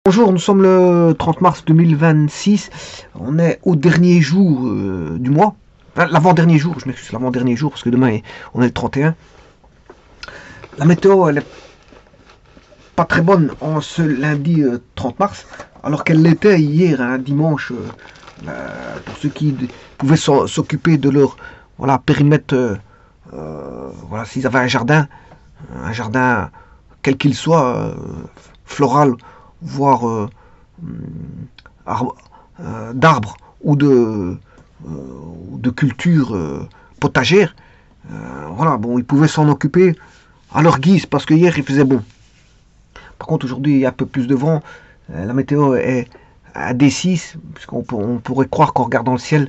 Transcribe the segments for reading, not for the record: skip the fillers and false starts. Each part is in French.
Bonjour, nous sommes le 30 mars 2026, on est au dernier jour du mois, enfin, l'avant-dernier jour, je m'excuse, l'avant-dernier jour, parce que demain on est le 31. La météo, elle est pas très bonne en ce lundi 30 mars, alors qu'elle l'était hier, un dimanche, pour ceux qui pouvaient s'occuper de leur périmètre, voilà, s'ils avaient un jardin quel qu'il soit, floral, voire d'arbres ou de cultures potagères. Voilà, bon, ils pouvaient s'en occuper à leur guise parce que hier il faisait bon. Par contre, aujourd'hui il y a un peu plus de vent. La météo est à D6, puisqu'on pourrait croire qu'en regardant le ciel,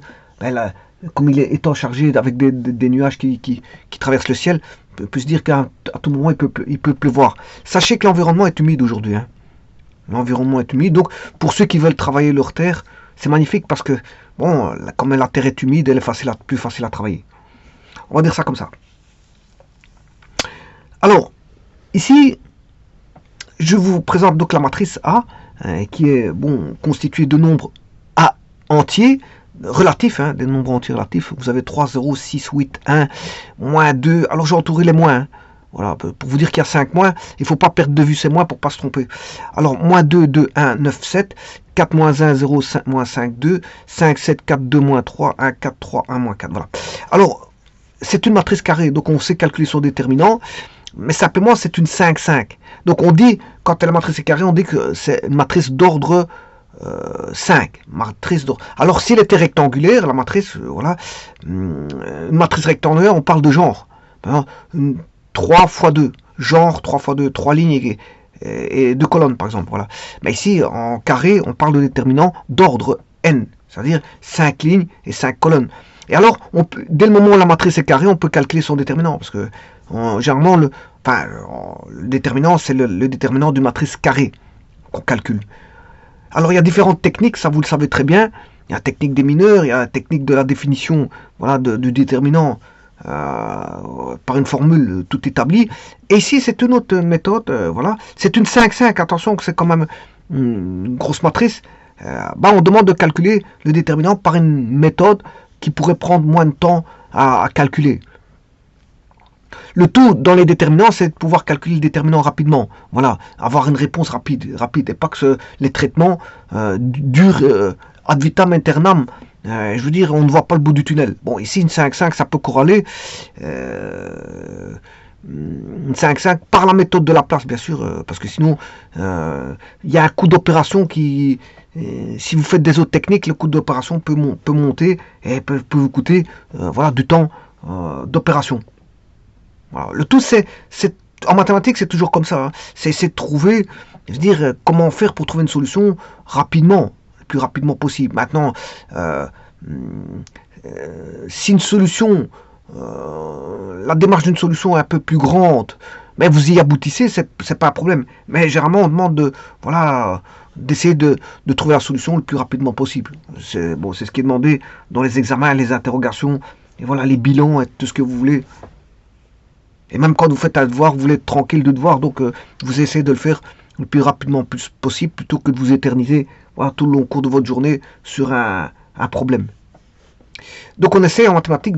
comme il est étant chargé avec des nuages qui traversent le ciel, on peut se dire qu'à tout moment il peut pleuvoir. Sachez que l'environnement est humide aujourd'hui. Hein. L'environnement est humide. Donc, pour ceux qui veulent travailler leur terre, c'est magnifique parce que, bon, comme la terre est humide, elle est plus facile à travailler. On va dire ça comme ça. Alors, ici, je vous présente donc la matrice A, qui est constituée de nombres A entiers, relatifs, hein, des nombres entiers relatifs. Vous avez 3, 0, 6, 8, 1, moins 2. Alors, j'ai entouré les moins. Hein. Voilà, pour vous dire qu'il y a 5 moins, il ne faut pas perdre de vue ces moins pour ne pas se tromper. Alors, moins 2, 2, 1, 9, 7, 4, moins 1, 0, 5, moins 5, 2, 5, 7, 4, 2, moins 3, 1, 4, 3, 1, moins 4. Voilà. Alors, c'est une matrice carrée, donc on sait calculer son déterminant, mais simplement, c'est une 5, 5. Donc, on dit, quand la matrice est carrée, on dit que c'est une matrice d'ordre 5. Matrice d'ordre. Alors, s'il était rectangulaire, la matrice, voilà, une matrice rectangulaire, on parle de genre. 3 fois 2, genre 3 fois 2, 3 lignes et 2 colonnes par exemple. Voilà. Mais ici, en carré, on parle de déterminant d'ordre n, c'est-à-dire 5 lignes et 5 colonnes. Et alors, dès le moment où la matrice est carrée, on peut calculer son déterminant, parce que généralement, le déterminant, c'est le déterminant d'une matrice carrée qu'on calcule. Alors, il y a différentes techniques, ça vous le savez très bien. Il y a la technique des mineurs, il y a la technique de la définition du déterminant par une formule tout établie. Et ici, c'est une autre méthode. Voilà, c'est une 5-5. Attention que c'est quand même une grosse matrice. On demande de calculer le déterminant par une méthode qui pourrait prendre moins de temps à calculer. Le tout dans les déterminants, c'est de pouvoir calculer le déterminant rapidement. Voilà, avoir une réponse rapide, et pas que les traitements durent ad vitam aeternam. Je veux dire, on ne voit pas le bout du tunnel. Bon, ici, une 5-5, ça peut corréler. Une 5-5 par la méthode de Laplace, bien sûr, parce que sinon, il y a un coût d'opération qui... si vous faites des autres techniques, le coût d'opération peut monter et peut vous coûter du temps d'opération. Voilà. Le tout, c'est en mathématiques, c'est toujours comme ça. Hein. C'est essayer de trouver, je veux dire, comment faire pour trouver une solution rapidement, le plus rapidement possible. Maintenant, si une solution, la démarche d'une solution est un peu plus grande, mais vous y aboutissez, c'est pas un problème. Mais généralement, on demande d'essayer de trouver la solution le plus rapidement possible. C'est ce qui est demandé dans les examens, les interrogations, et voilà, les bilans et tout ce que vous voulez. Et même quand vous faites un devoir, vous voulez être tranquille de devoir, donc vous essayez de le faire le plus rapidement possible, plutôt que de vous éterniser tout le long cours de votre journée sur un problème. Donc on essaie en mathématiques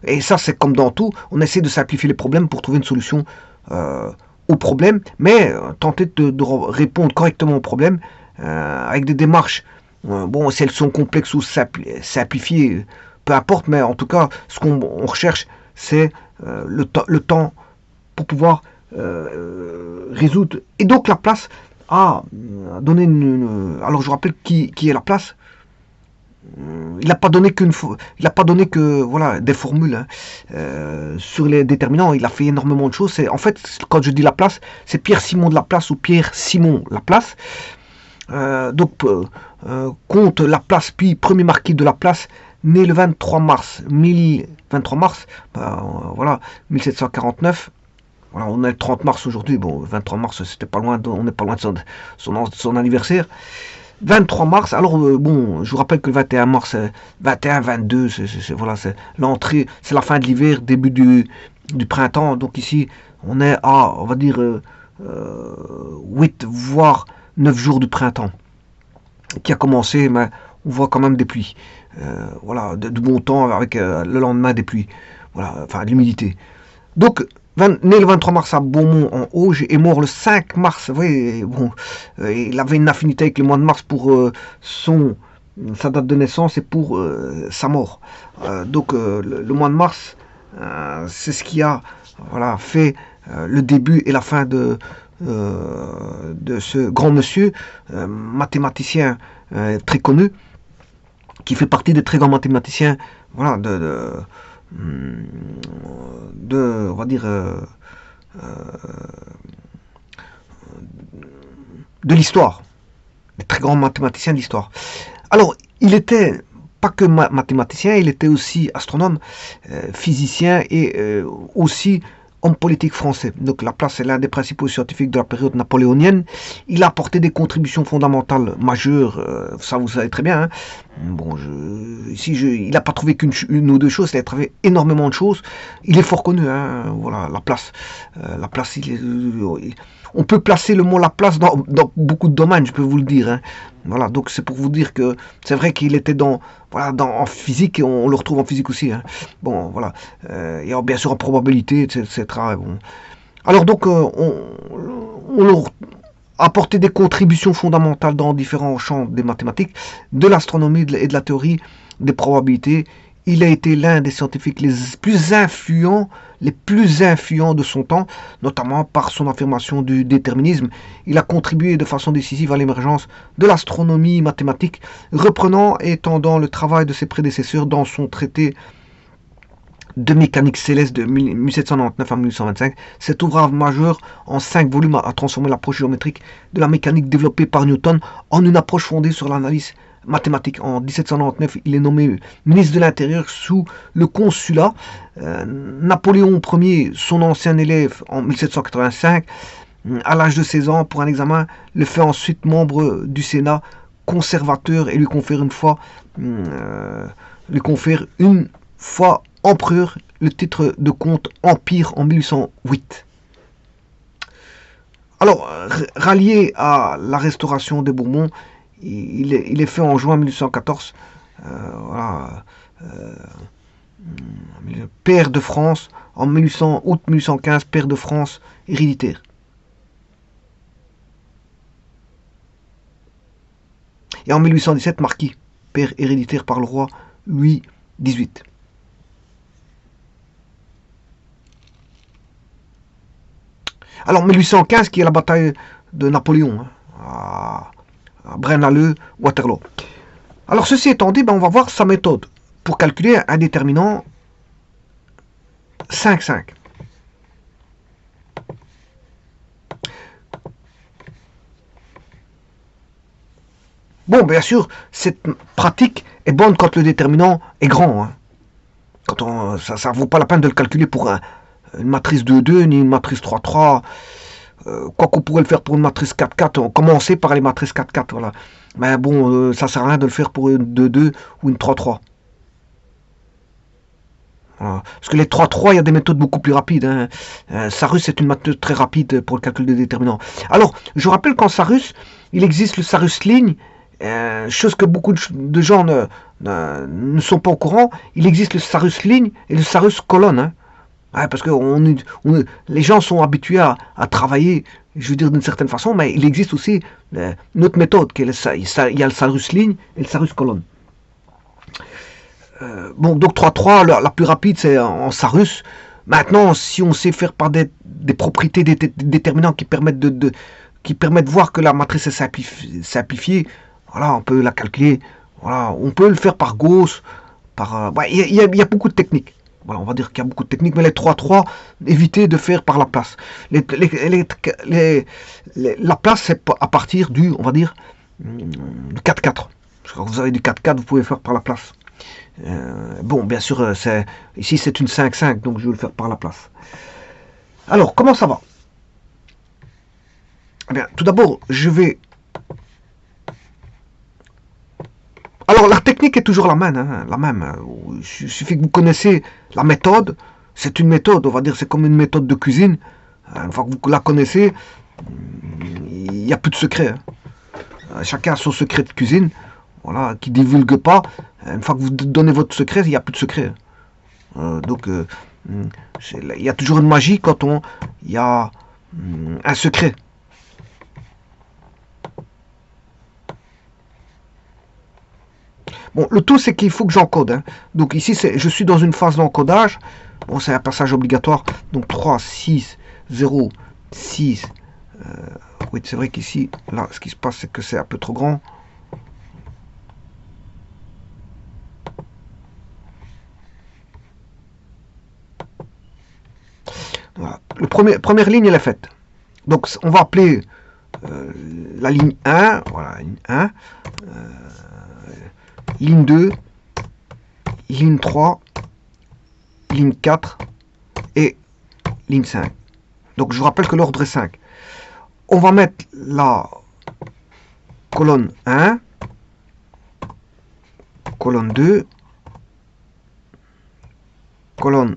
et ça c'est comme dans tout, on essaie de simplifier les problèmes pour trouver une solution au problème, mais tenter de répondre correctement au problème avec des démarches, si elles sont complexes ou simplifiées, peu importe, mais en tout cas, ce qu'on recherche, c'est le temps pour pouvoir résoudre. Et donc Laplace a donné alors je vous rappelle qui est Laplace. Il n'a pas donné des formules sur les déterminants. Il a fait énormément de choses. En fait, quand je dis Laplace, c'est Pierre-Simon de Laplace ou Pierre-Simon Laplace. Comte Laplace, puis premier marquis de Laplace, né le 23 mars 1749. Voilà, on est le 30 mars aujourd'hui. Bon, 23 mars, c'était pas loin. On n'est pas loin de son anniversaire. 23 mars, alors je vous rappelle que le 21 mars, 21, 22, c'est l'entrée, c'est la fin de l'hiver, début du printemps, donc ici, on est à, on va dire, 8, voire 9 jours du printemps, qui a commencé, mais on voit quand même des pluies. Voilà, de bon temps avec le lendemain des pluies. Voilà, enfin de l'humidité. Donc, né le 23 mars à Beaumont en Auge et mort le 5 mars. Vous voyez, bon, il avait une affinité avec le mois de mars pour sa date de naissance et pour sa mort. Donc, le mois de mars, c'est ce qui a voilà, fait le début et la fin de ce grand monsieur, mathématicien très connu, qui fait partie des très grands mathématiciens, voilà, on va dire, de l'histoire, des très grands mathématiciens de l'histoire. Alors, il était pas que mathématicien, il était aussi astronome, physicien et aussi homme politique français. Donc Laplace est l'un des principaux scientifiques de la période napoléonienne. Il a apporté des contributions fondamentales majeures, ça vous savez très bien. Hein. Bon, il n'a pas trouvé qu'une ou deux choses, il a trouvé énormément de choses. Il est fort connu, hein, voilà, Laplace. Laplace, on peut placer le mot Laplace dans beaucoup de domaines, je peux vous le dire. Hein. Voilà, donc c'est pour vous dire que c'est vrai qu'il était en physique, et on le retrouve en physique aussi. Hein. Bon, voilà. Et bien sûr en probabilité, etc. Bon. Alors donc, on leur a apporté des contributions fondamentales dans différents champs des mathématiques, de l'astronomie et de la théorie des probabilités. Il a été l'un des scientifiques les plus influents de son temps, notamment par son affirmation du déterminisme. Il a contribué de façon décisive à l'émergence de l'astronomie mathématique, reprenant et étendant le travail de ses prédécesseurs dans son traité de mécanique céleste de 1799 à 1825. Cet ouvrage majeur en 5 volumes a transformé l'approche géométrique de la mécanique développée par Newton en une approche fondée sur l'analyse mathématique. En 1799, il est nommé ministre de l'Intérieur sous le consulat. Napoléon Ier, son ancien élève en 1785, à l'âge de 16 ans, pour un examen, le fait ensuite membre du Sénat conservateur et lui confère une fois empereur le titre de comte empire en 1808. Alors, rallié à la restauration des Bourbons, il est fait en juin 1814, voilà, pair de France, en août 1815, pair de France héréditaire. Et en 1817, marquis, pair héréditaire par le roi Louis XVIII. Alors 1815, qui est la bataille de Napoléon, hein, à Braine-l'Alleud, Waterloo. Alors ceci étant dit, on va voir sa méthode pour calculer un déterminant 5,5. Bon, bien sûr, cette pratique est bonne quand le déterminant est grand. Hein. Quand ça ne vaut pas la peine de le calculer pour une matrice 2,2 ni une matrice 3,3. Quoi qu'on pourrait le faire pour une matrice 4,4, on commençait par les matrices 4,4, voilà. Mais bon, ça sert à rien de le faire pour une 2,2 ou une 3,3. Voilà. Parce que les 3,3, il y a des méthodes beaucoup plus rapides. Hein. Sarus est une méthode très rapide pour le calcul des déterminants. Alors, je vous rappelle qu'en Sarus, il existe le Sarus ligne, chose que beaucoup de gens ne sont pas au courant. Il existe le Sarus ligne et le Sarus colonne. Hein. Ouais, parce que les gens sont habitués à travailler, je veux dire d'une certaine façon, mais il existe aussi une autre méthode, il y a le Sarus ligne et le Sarus colonne. Bon, donc 3,3, la plus rapide, c'est en Sarus. Maintenant, si on sait faire par des propriétés déterminantes qui permettent de voir que la matrice est simplifiée, voilà, on peut la calculer. Voilà, on peut le faire par Gauss, il y a beaucoup de techniques. Voilà, on va dire qu'il y a beaucoup de techniques, mais les 3,3, évitez de faire par Laplace. Laplace, c'est à partir du, on va dire, du 4,4. Quand vous avez du 4,4, vous pouvez faire par Laplace. Bon, bien sûr, ici c'est une 5,5, donc je vais le faire par Laplace. Alors, comment ça va? Eh bien, tout d'abord, je vais... Alors, la technique est toujours la même. Hein, la même. Il suffit que vous connaissez la méthode. C'est une méthode, on va dire, c'est comme une méthode de cuisine. Une fois que vous la connaissez, il n'y a plus de secret. Hein. Chacun a son secret de cuisine, voilà, qui ne divulgue pas. Une fois que vous donnez votre secret, il n'y a plus de secret. Donc, il y a toujours une magie quand il y a un secret. Bon, le tout, c'est qu'il faut que j'encode. Hein. Donc ici, je suis dans une phase d'encodage. Bon, c'est un passage obligatoire. Donc 3, 6, 0, 6. Oui, c'est vrai qu'ici, là, ce qui se passe, c'est que c'est un peu trop grand. Voilà. Première ligne, elle est faite. Donc, on va appeler la ligne 1. Voilà, ligne 1. Ligne 2. Ligne 3. Ligne 4. Et ligne 5. Donc, je vous rappelle que l'ordre est 5. On va mettre la colonne 1. Colonne 2. Colonne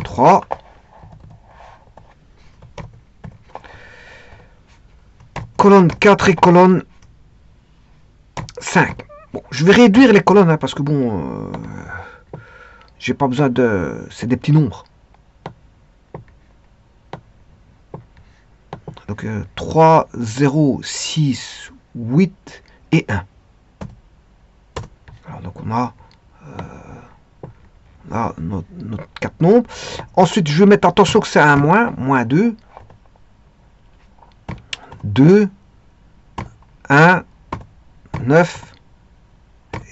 3. Colonne 4 et colonne 5. Bon, je vais réduire les colonnes hein, parce que bon, j'ai pas besoin de... C'est des petits nombres. Donc 3, 0, 6, 8 et 1. Alors donc on a là, notre 4 nombres. Ensuite je vais mettre attention que c'est un moins 2. 2, 1, 9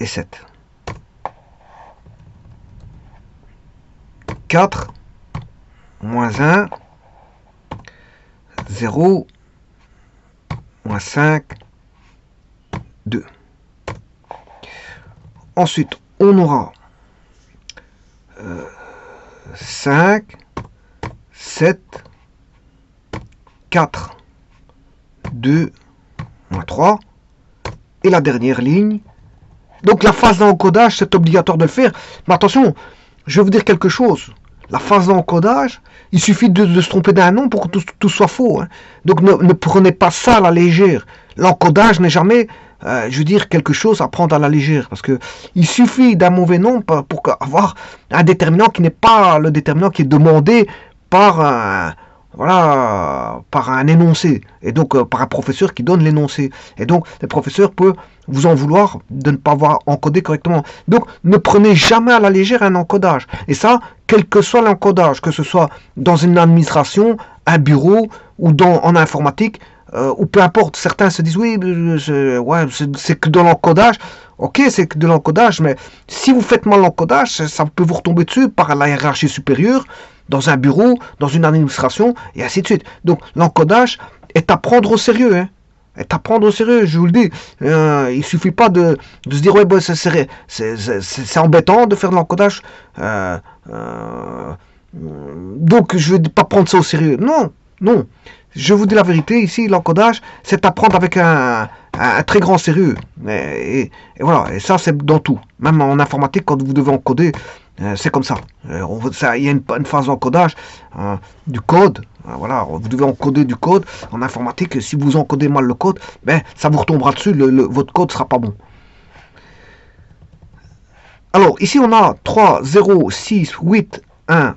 et 7. 4, moins 1, 0, moins 5, 2. Ensuite, on aura 5, 7, 4, 2, moins 3. Et la dernière ligne. Donc la phase d'encodage, c'est obligatoire de le faire. Mais attention, je vais vous dire quelque chose. La phase d'encodage, il suffit de se tromper d'un nom pour que tout soit faux. Hein. Donc ne prenez pas ça à la légère. L'encodage n'est jamais, je veux dire, quelque chose à prendre à la légère. Parce que il suffit d'un mauvais nom pour avoir un déterminant qui n'est pas le déterminant qui est demandé par par un énoncé. Et donc par un professeur qui donne l'énoncé. Et donc le professeur peut vous en vouloir de ne pas avoir encodé correctement. Donc ne prenez jamais à la légère un encodage. Et ça, quel que soit l'encodage, que ce soit dans une administration, un bureau ou en informatique, ou peu importe, certains se disent oui, c'est que de l'encodage. Ok, c'est que de l'encodage, mais si vous faites mal l'encodage, ça peut vous retomber dessus par la hiérarchie supérieure, dans un bureau, dans une administration, et ainsi de suite. Donc l'encodage est à prendre au sérieux. Hein. Est à prendre au sérieux, je vous le dis. Il suffit pas de se dire ouais, bon, c'est embêtant de faire de l'encodage. Donc je vais pas prendre ça au sérieux. Non, non. Je vous dis la vérité, ici, l'encodage, c'est à prendre avec un très grand sérieux. Et voilà, et ça, c'est dans tout. Même en informatique, quand vous devez encoder, c'est comme ça. Il y a une phase d'encodage du code. Voilà, vous devez encoder du code. En informatique, si vous encodez mal le code, ben, ça vous retombera dessus, votre code ne sera pas bon. Alors, ici, on a 3, 0, 6, 8, 1,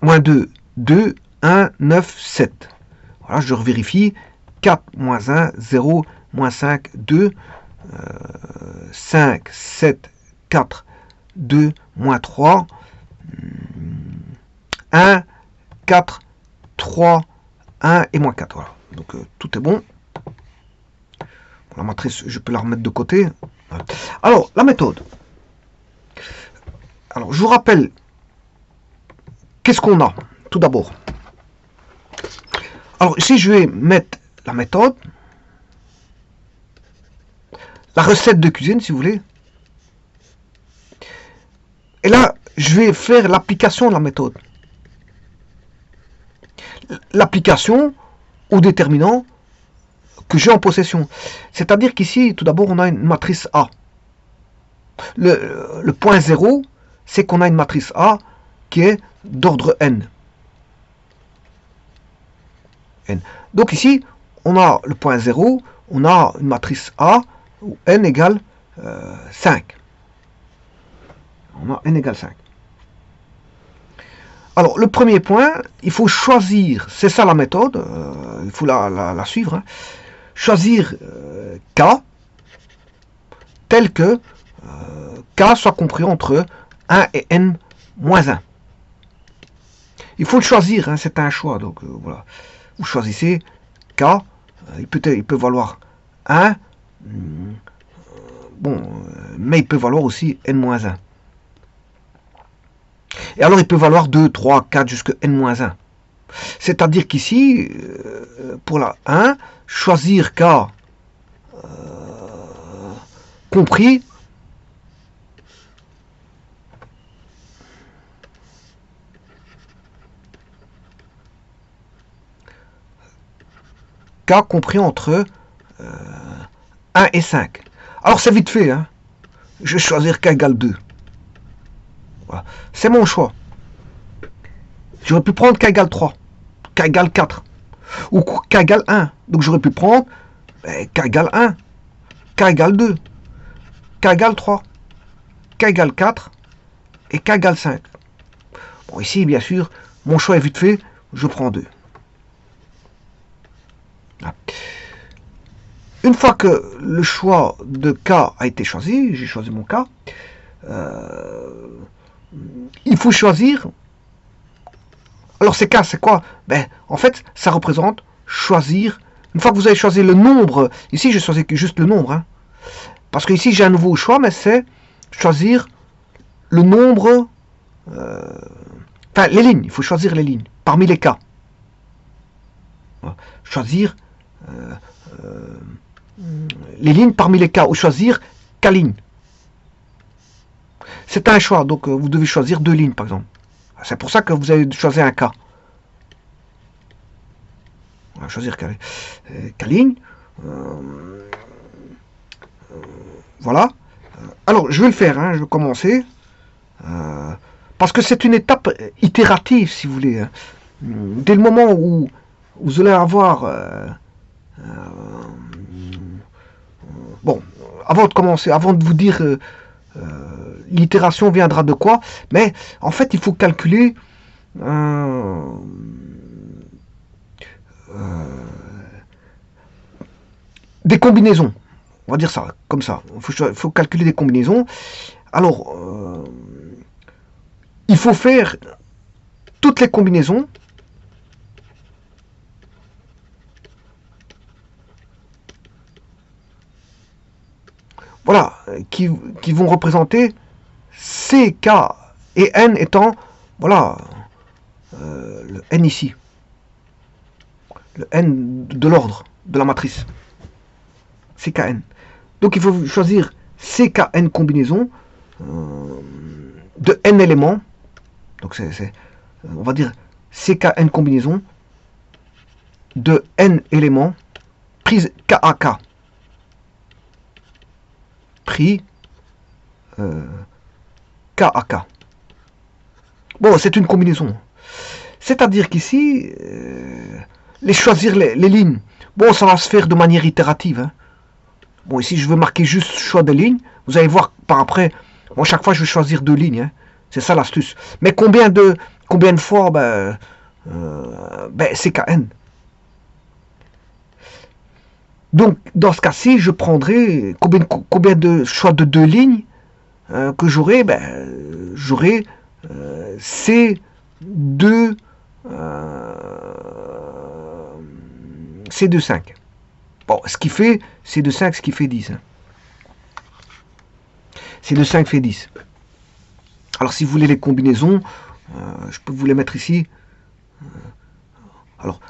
moins 2, 2, 1, 9, 7. Voilà, je revérifie. 4, moins 1, 0, moins 5, 2, 5, 7, 4, 2, moins 3, 1, 4, 3, 1 et moins 4. Voilà. Donc tout est bon. La matrice, je peux la remettre de côté. Voilà. Alors, la méthode. Alors, je vous rappelle, qu'est-ce qu'on a tout d'abord. Alors, ici, je vais mettre la méthode, la recette de cuisine, si vous voulez. Et là, je vais faire l'application de la méthode. L'application au déterminant que j'ai en possession. C'est-à-dire qu'ici, tout d'abord, on a une matrice A. Le point 0, c'est qu'on a une matrice A qui est d'ordre n. Donc ici, on a le point 0, on a une matrice A où n égale 5. On a n égale 5. Alors, le premier point, il faut choisir, c'est ça la méthode, il faut la suivre, hein. Choisir K tel que K soit compris entre 1 et n moins 1. Il faut le choisir, hein, c'est un choix, donc voilà. Vous choisissez K, il peut valoir 1, bon, mais il peut valoir aussi n moins 1. Et alors il peut valoir 2, 3, 4 jusqu'à n-1. C'est-à-dire qu'ici, pour la 1, choisir K compris K compris entre 1 et 5. Alors c'est vite fait, hein. Je vais choisir K égale 2. Voilà. C'est mon choix. J'aurais pu prendre K égale 3, K égale 4, ou K égale 1. Donc j'aurais pu prendre K égale 1, K égale 2, K égale 3, K égale 4 et K égale 5. Bon, ici, bien sûr, mon choix est vite fait, je prends 2. Voilà. Une fois que le choix de K a été choisi, j'ai choisi mon K, il faut choisir. Alors ces K, c'est quoi? En fait, ça représente choisir. Une fois que vous avez choisi le nombre, ici je choisis juste le nombre, hein, parce que ici j'ai un nouveau choix, mais c'est choisir le nombre, enfin les lignes, il faut choisir les lignes, parmi les K. Voilà. Choisir les lignes parmi les K, ou choisir K lignes. C'est un choix, donc vous devez choisir 2 lignes par exemple. C'est pour ça que vous avez choisi un K. On va choisir K ligne. Voilà. Alors, je vais le faire, hein, je vais commencer. Parce que c'est une étape itérative, si vous voulez. Hein. Dès le moment où vous allez avoir... bon, avant de commencer, avant de vous dire... l'itération viendra de quoi, mais en fait il faut calculer des combinaisons, on va dire ça comme ça, il faut calculer des combinaisons. Alors il faut faire toutes les combinaisons voilà, qui vont représenter C, K et N étant, voilà, le N ici. Le N de l'ordre de la matrice. CKN. Donc il faut choisir CKN combinaison de N éléments. Donc on va dire CKN combinaison de N éléments prise KAK. Pris KAK. Bon, c'est une combinaison. C'est-à-dire qu'ici, choisir les lignes, bon, ça va se faire de manière itérative. Hein. Bon, ici, je veux marquer juste choix de lignes. Vous allez voir par après, moi, chaque fois, je vais choisir 2 lignes. Hein. C'est ça l'astuce. Mais combien de fois, c'est KN. Donc, dans ce cas-ci, je prendrai combien de choix de 2 lignes que j'aurai. J'aurai C2 5. Bon, ce qui fait C2 5, ce qui fait 10. Hein. C2 5 fait 10. Alors, si vous voulez les combinaisons, je peux vous les mettre ici. Alors,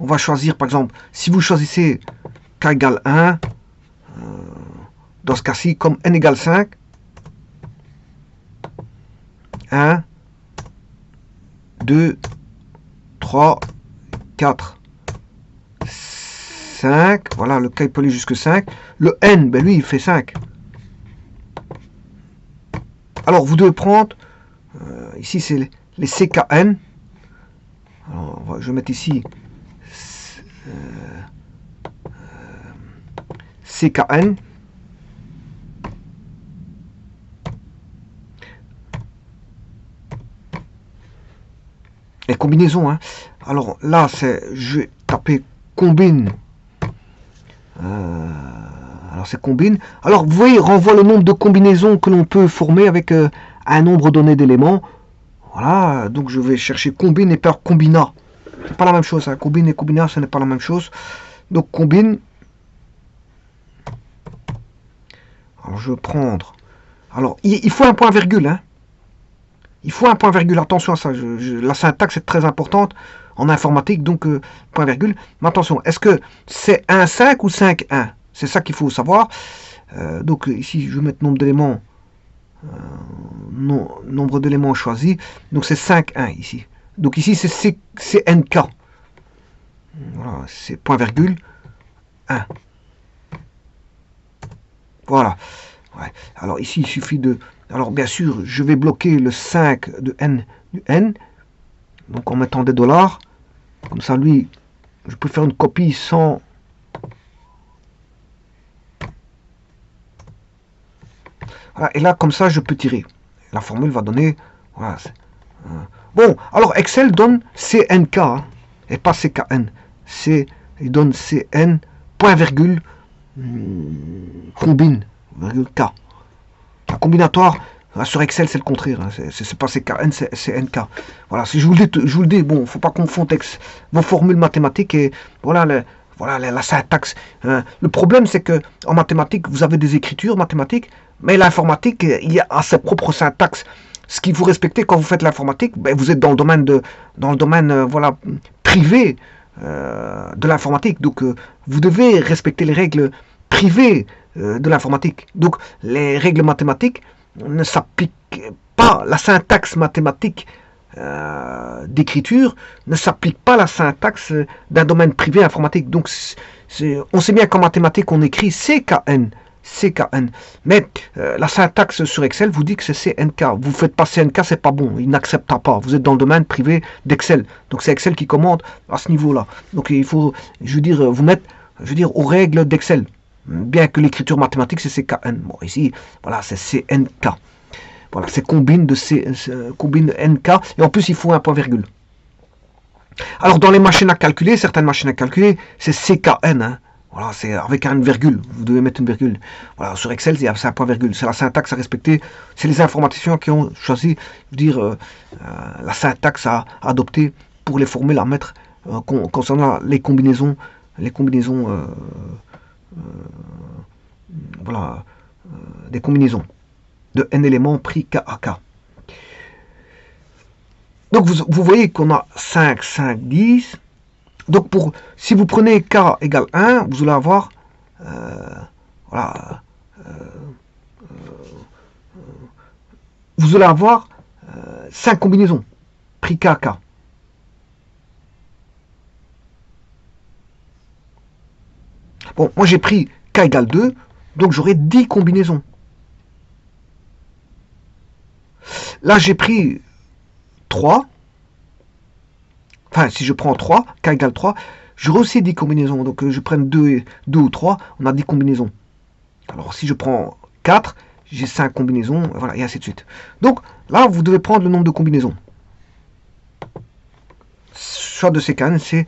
on va choisir, par exemple, si vous choisissez K égale 1, dans ce cas-ci, comme N égale 5, 1, 2, 3, 4, 5, voilà, le K peut aller jusque 5. Le N, lui, il fait 5. Alors, vous devez prendre, ici, c'est les CKN. Alors, je vais mettre ici CKN. Et combinaison, hein. Alors là, je vais taper combine. Alors c'est combine. Alors vous voyez, il renvoie le nombre de combinaisons que l'on peut former avec un nombre donné d'éléments. Voilà, donc je vais chercher combine et par combina. C'est pas la même chose, hein. Combine et combina, ce n'est pas la même chose. Donc combine. Alors je vais prendre. Alors il faut un point virgule, hein. Il faut un point virgule, attention à ça, la syntaxe est très importante en informatique, donc point virgule. Mais attention, est-ce que c'est 1,5 ou 5,1? C'est ça qu'il faut savoir. Donc ici, je vais mettre nombre d'éléments, nombre d'éléments choisis. Donc c'est 5,1 ici. Donc ici, c'est NK. Voilà, c'est point virgule 1. Voilà. Ouais. Alors ici, il suffit de... Alors bien sûr, je vais bloquer le 5 de n du n. Donc en mettant des dollars. Comme ça, lui, je peux faire une copie sans... Voilà, et là, comme ça, je peux tirer. La formule va donner... Voilà, bon, alors Excel donne CNK, hein, et pas CKN. Il donne CN, point virgule, combine, virgule K. La combinatoire, sur Excel, c'est le contraire. Hein, c'est pas CKN, c'est NK. Voilà, si je vous le dis, bon, faut pas confondre vos formules mathématiques et voilà, la syntaxe. Le problème, c'est que en mathématiques, vous avez des écritures mathématiques, mais l'informatique, il y a ses propres syntaxes. Ce qu'il faut respecter quand vous faites l'informatique, ben, vous êtes dans le domaine voilà, privé de l'informatique. Donc, vous devez respecter les règles privées de l'informatique. Donc, les règles mathématiques ne s'appliquent pas, la syntaxe mathématique d'écriture ne s'applique pas à la syntaxe d'un domaine privé informatique. Donc, on sait bien qu'en mathématiques, on écrit CKN. CKN. Mais la syntaxe sur Excel vous dit que c'est CNK. Vous ne faites pas CNK, c'est pas bon. Il n'acceptera pas. Vous êtes dans le domaine privé d'Excel. Donc c'est Excel qui commande à ce niveau-là. Donc il faut, je veux dire, vous mettre, je veux dire, aux règles d'Excel. Bien que l'écriture mathématique c'est CKN. Bon, ici, voilà, c'est CNK. Voilà, c'est combine de combine NK. Et en plus, il faut un point virgule. Alors dans les machines à calculer, certaines machines à calculer, c'est CKN. Hein. Voilà, c'est avec une virgule, vous devez mettre une virgule. Voilà, sur Excel, c'est un point virgule, c'est la syntaxe à respecter, c'est les informaticiens qui ont choisi, la syntaxe à adopter pour les formules à mettre concernant les combinaisons, voilà, des combinaisons de n éléments pris K à K. Donc vous voyez qu'on a 5, 5, 10. Donc, si vous prenez K égale 1, vous allez avoir, voilà, vous allez avoir 5 combinaisons, pris K à K. Bon, moi j'ai pris K égale 2, donc j'aurai 10 combinaisons. Là j'ai pris 3. Enfin, si je prends 3, K égale 3, j'aurai aussi 10 combinaisons. Donc, je prends 2 ou 3, on a 10 combinaisons. Alors, si je prends 4, j'ai 5 combinaisons, voilà, et ainsi de suite. Donc, là, vous devez prendre le nombre de combinaisons. Soit de CKN, c'est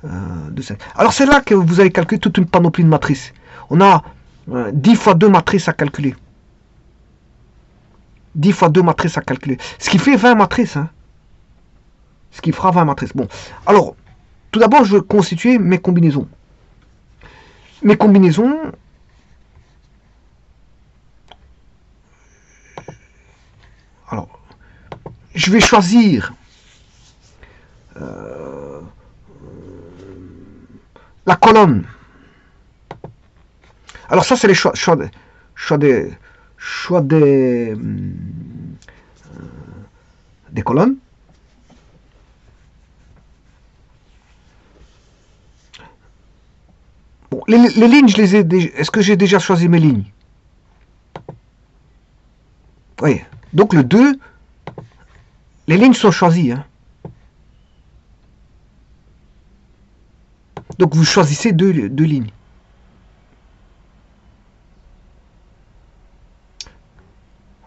de 5. Alors, c'est là que vous allez calculer toute une panoplie de matrices. On a 10 fois 2 matrices à calculer. 10 fois 2 matrices à calculer. Ce qui fait 20 matrices, hein. Ce qui fera 20 matrices. Bon, alors, tout d'abord, je vais constituer mes combinaisons. Mes combinaisons, alors, je vais choisir la colonne. Alors ça, c'est les choix des colonnes. Bon, les lignes, je les ai déjà. Est-ce que j'ai déjà choisi mes lignes? Oui. Donc le 2, les lignes sont choisies. Hein. Donc vous choisissez deux lignes.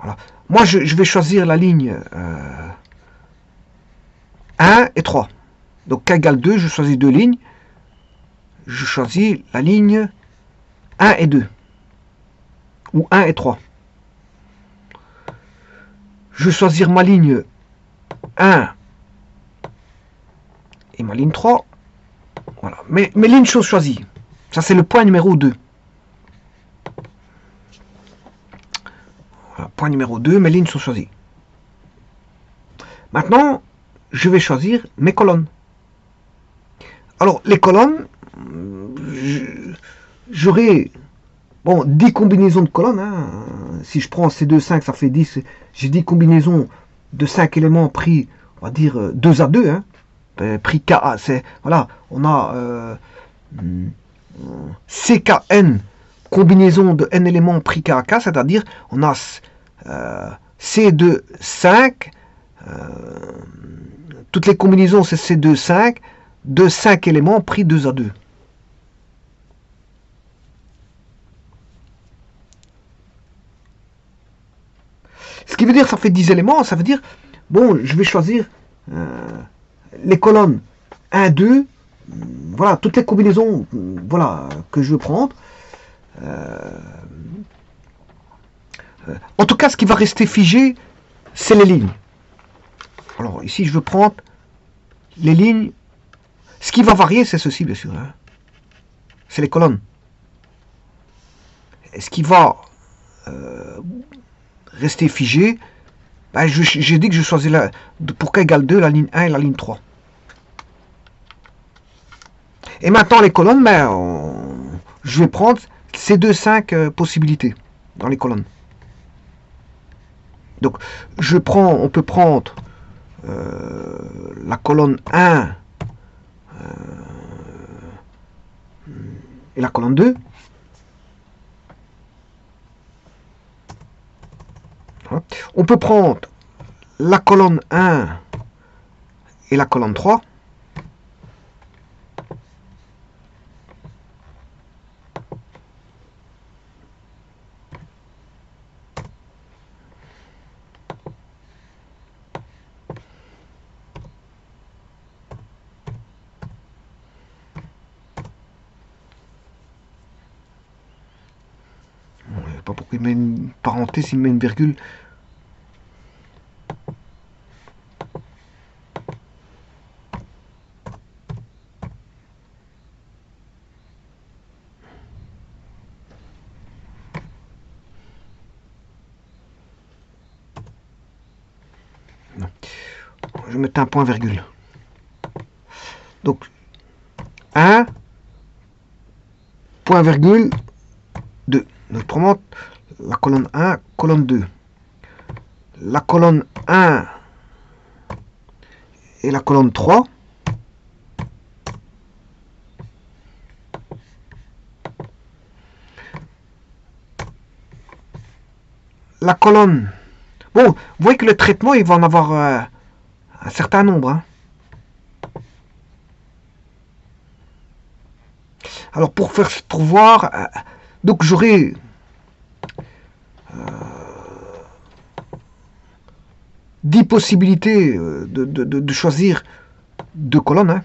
Voilà. Moi, je vais choisir la ligne 1 et 3. Donc k égale 2, je choisis deux lignes. Je choisis la ligne 1 et 2. Ou 1 et 3. Je vais choisir ma ligne 1 et ma ligne 3. Voilà. Mes lignes sont choisies. Ça, c'est le point numéro 2. Voilà. Point numéro 2, mes lignes sont choisies. Maintenant, je vais choisir mes colonnes. Alors, les colonnes, j'aurai 10 combinaisons de colonnes. Hein. Si je prends C2, 5, ça fait 10. J'ai 10 combinaisons de 5 éléments pris, on va dire, 2 à 2. Hein. Pris KA. Voilà, on a CKN, combinaison de N éléments pris K à K, c'est-à-dire on a C2, 5. Toutes les combinaisons, c'est C2, 5. De 5 éléments pris 2 à 2. Ce qui veut dire, ça fait 10 éléments, ça veut dire, je vais choisir les colonnes 1, 2, voilà, toutes les combinaisons voilà, que je veux prendre. En tout cas, ce qui va rester figé, c'est les lignes. Alors, ici, je veux prendre les lignes. Ce qui va varier, c'est ceci, bien sûr. Hein. C'est les colonnes. Et ce qui va rester figé, j'ai dit que je choisis pour k égale 2, la ligne 1 et la ligne 3. Et maintenant, les colonnes, je vais prendre ces 5 possibilités dans les colonnes. Donc, on peut prendre la colonne 1 et la colonne 2. On peut prendre la colonne 1 et la colonne 3. Pas pourquoi il met une parenthèse, il met une virgule. Non. Je vais mettre un point virgule. Donc 1 point virgule 2. Donc je prends la colonne 1, colonne 2. La colonne 1 et la colonne 3. La colonne... vous voyez que le traitement, il va en avoir un certain nombre. Hein. Alors, pour voir... donc, j'aurai... 10 possibilités de choisir 2 colonnes. Hein.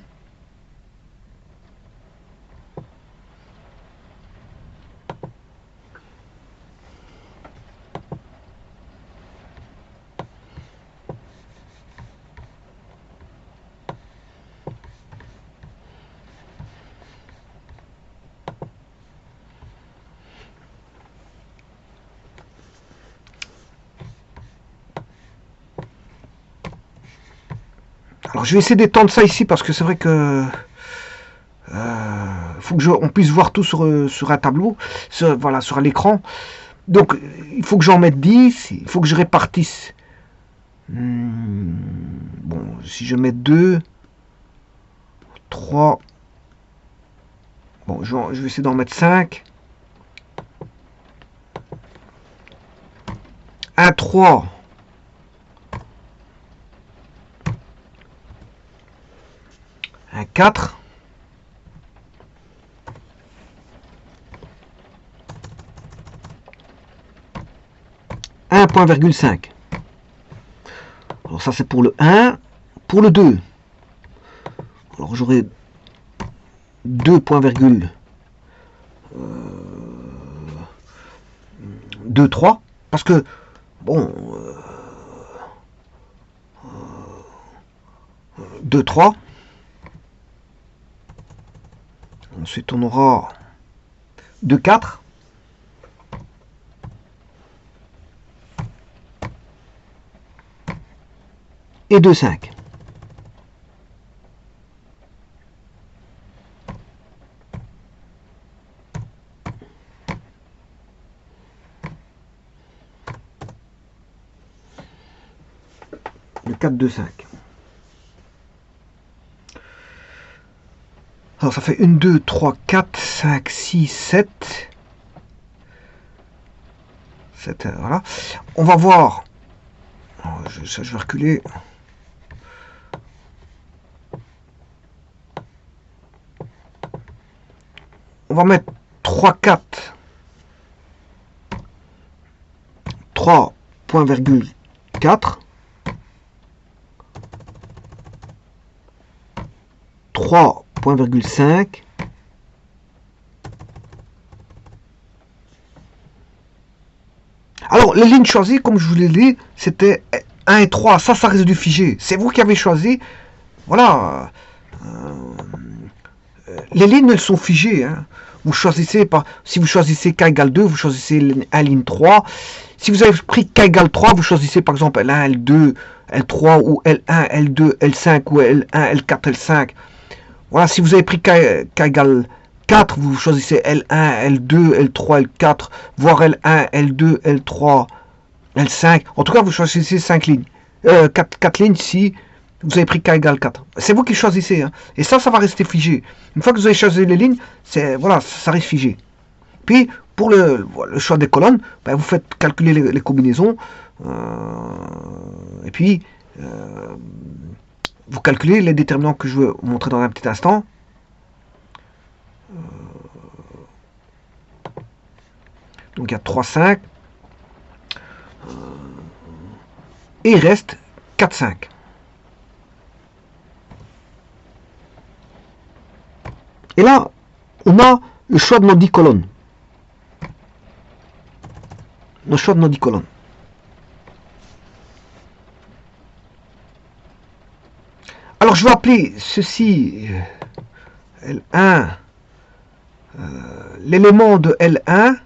Alors je vais essayer d'étendre ça ici parce que c'est vrai que faut que on puisse voir tout sur un tableau, voilà, sur l'écran. Donc il faut que j'en mette 10, il faut que je répartisse. Si je mets 2, 3, je vais essayer d'en mettre 5. 1, 3. Un 4. 1,5. Alors ça c'est pour le 1. Pour le 2, alors j'aurai 2,23 parce que bon 2,3. Ensuite on aura 2,4 et 2,5. Le 4, 2, 5. Alors ça fait 1, 2, 3, 4, 5, 6, 7. 7, voilà. On va voir. Je vais reculer. On va mettre 3, 4. 3,4. 3,5. Alors, les lignes choisies, comme je vous l'ai dit, c'était 1 et 3. Ça risque de figer. C'est vous qui avez choisi. Voilà. Les lignes, elles sont figées. Hein. Vous choisissez, si vous choisissez k égale 2, vous choisissez 1 ligne 3. Si vous avez pris k égale 3, vous choisissez par exemple L1, L2, L3 ou L1, L2, L5 ou L1, L4, L5. Voilà, si vous avez pris k égale 4, vous choisissez L1, L2, L3, L4, voire L1, L2, L3, L5. En tout cas, vous choisissez 5 lignes. 4 lignes si vous avez pris k égale 4. C'est vous qui choisissez. Hein. Et ça va rester figé. Une fois que vous avez choisi les lignes, voilà, ça reste figé. Puis, pour le choix des colonnes, ben, vous faites calculer les combinaisons. Et puis, vous calculez les déterminants que je vais vous montrer dans un petit instant. Donc il y a 3, 5. Et il reste 4, 5. Et là, on a le choix de nos 10 colonnes. Le choix de nos 10 colonnes. Alors je vais appeler ceci L1, l'élément de L1,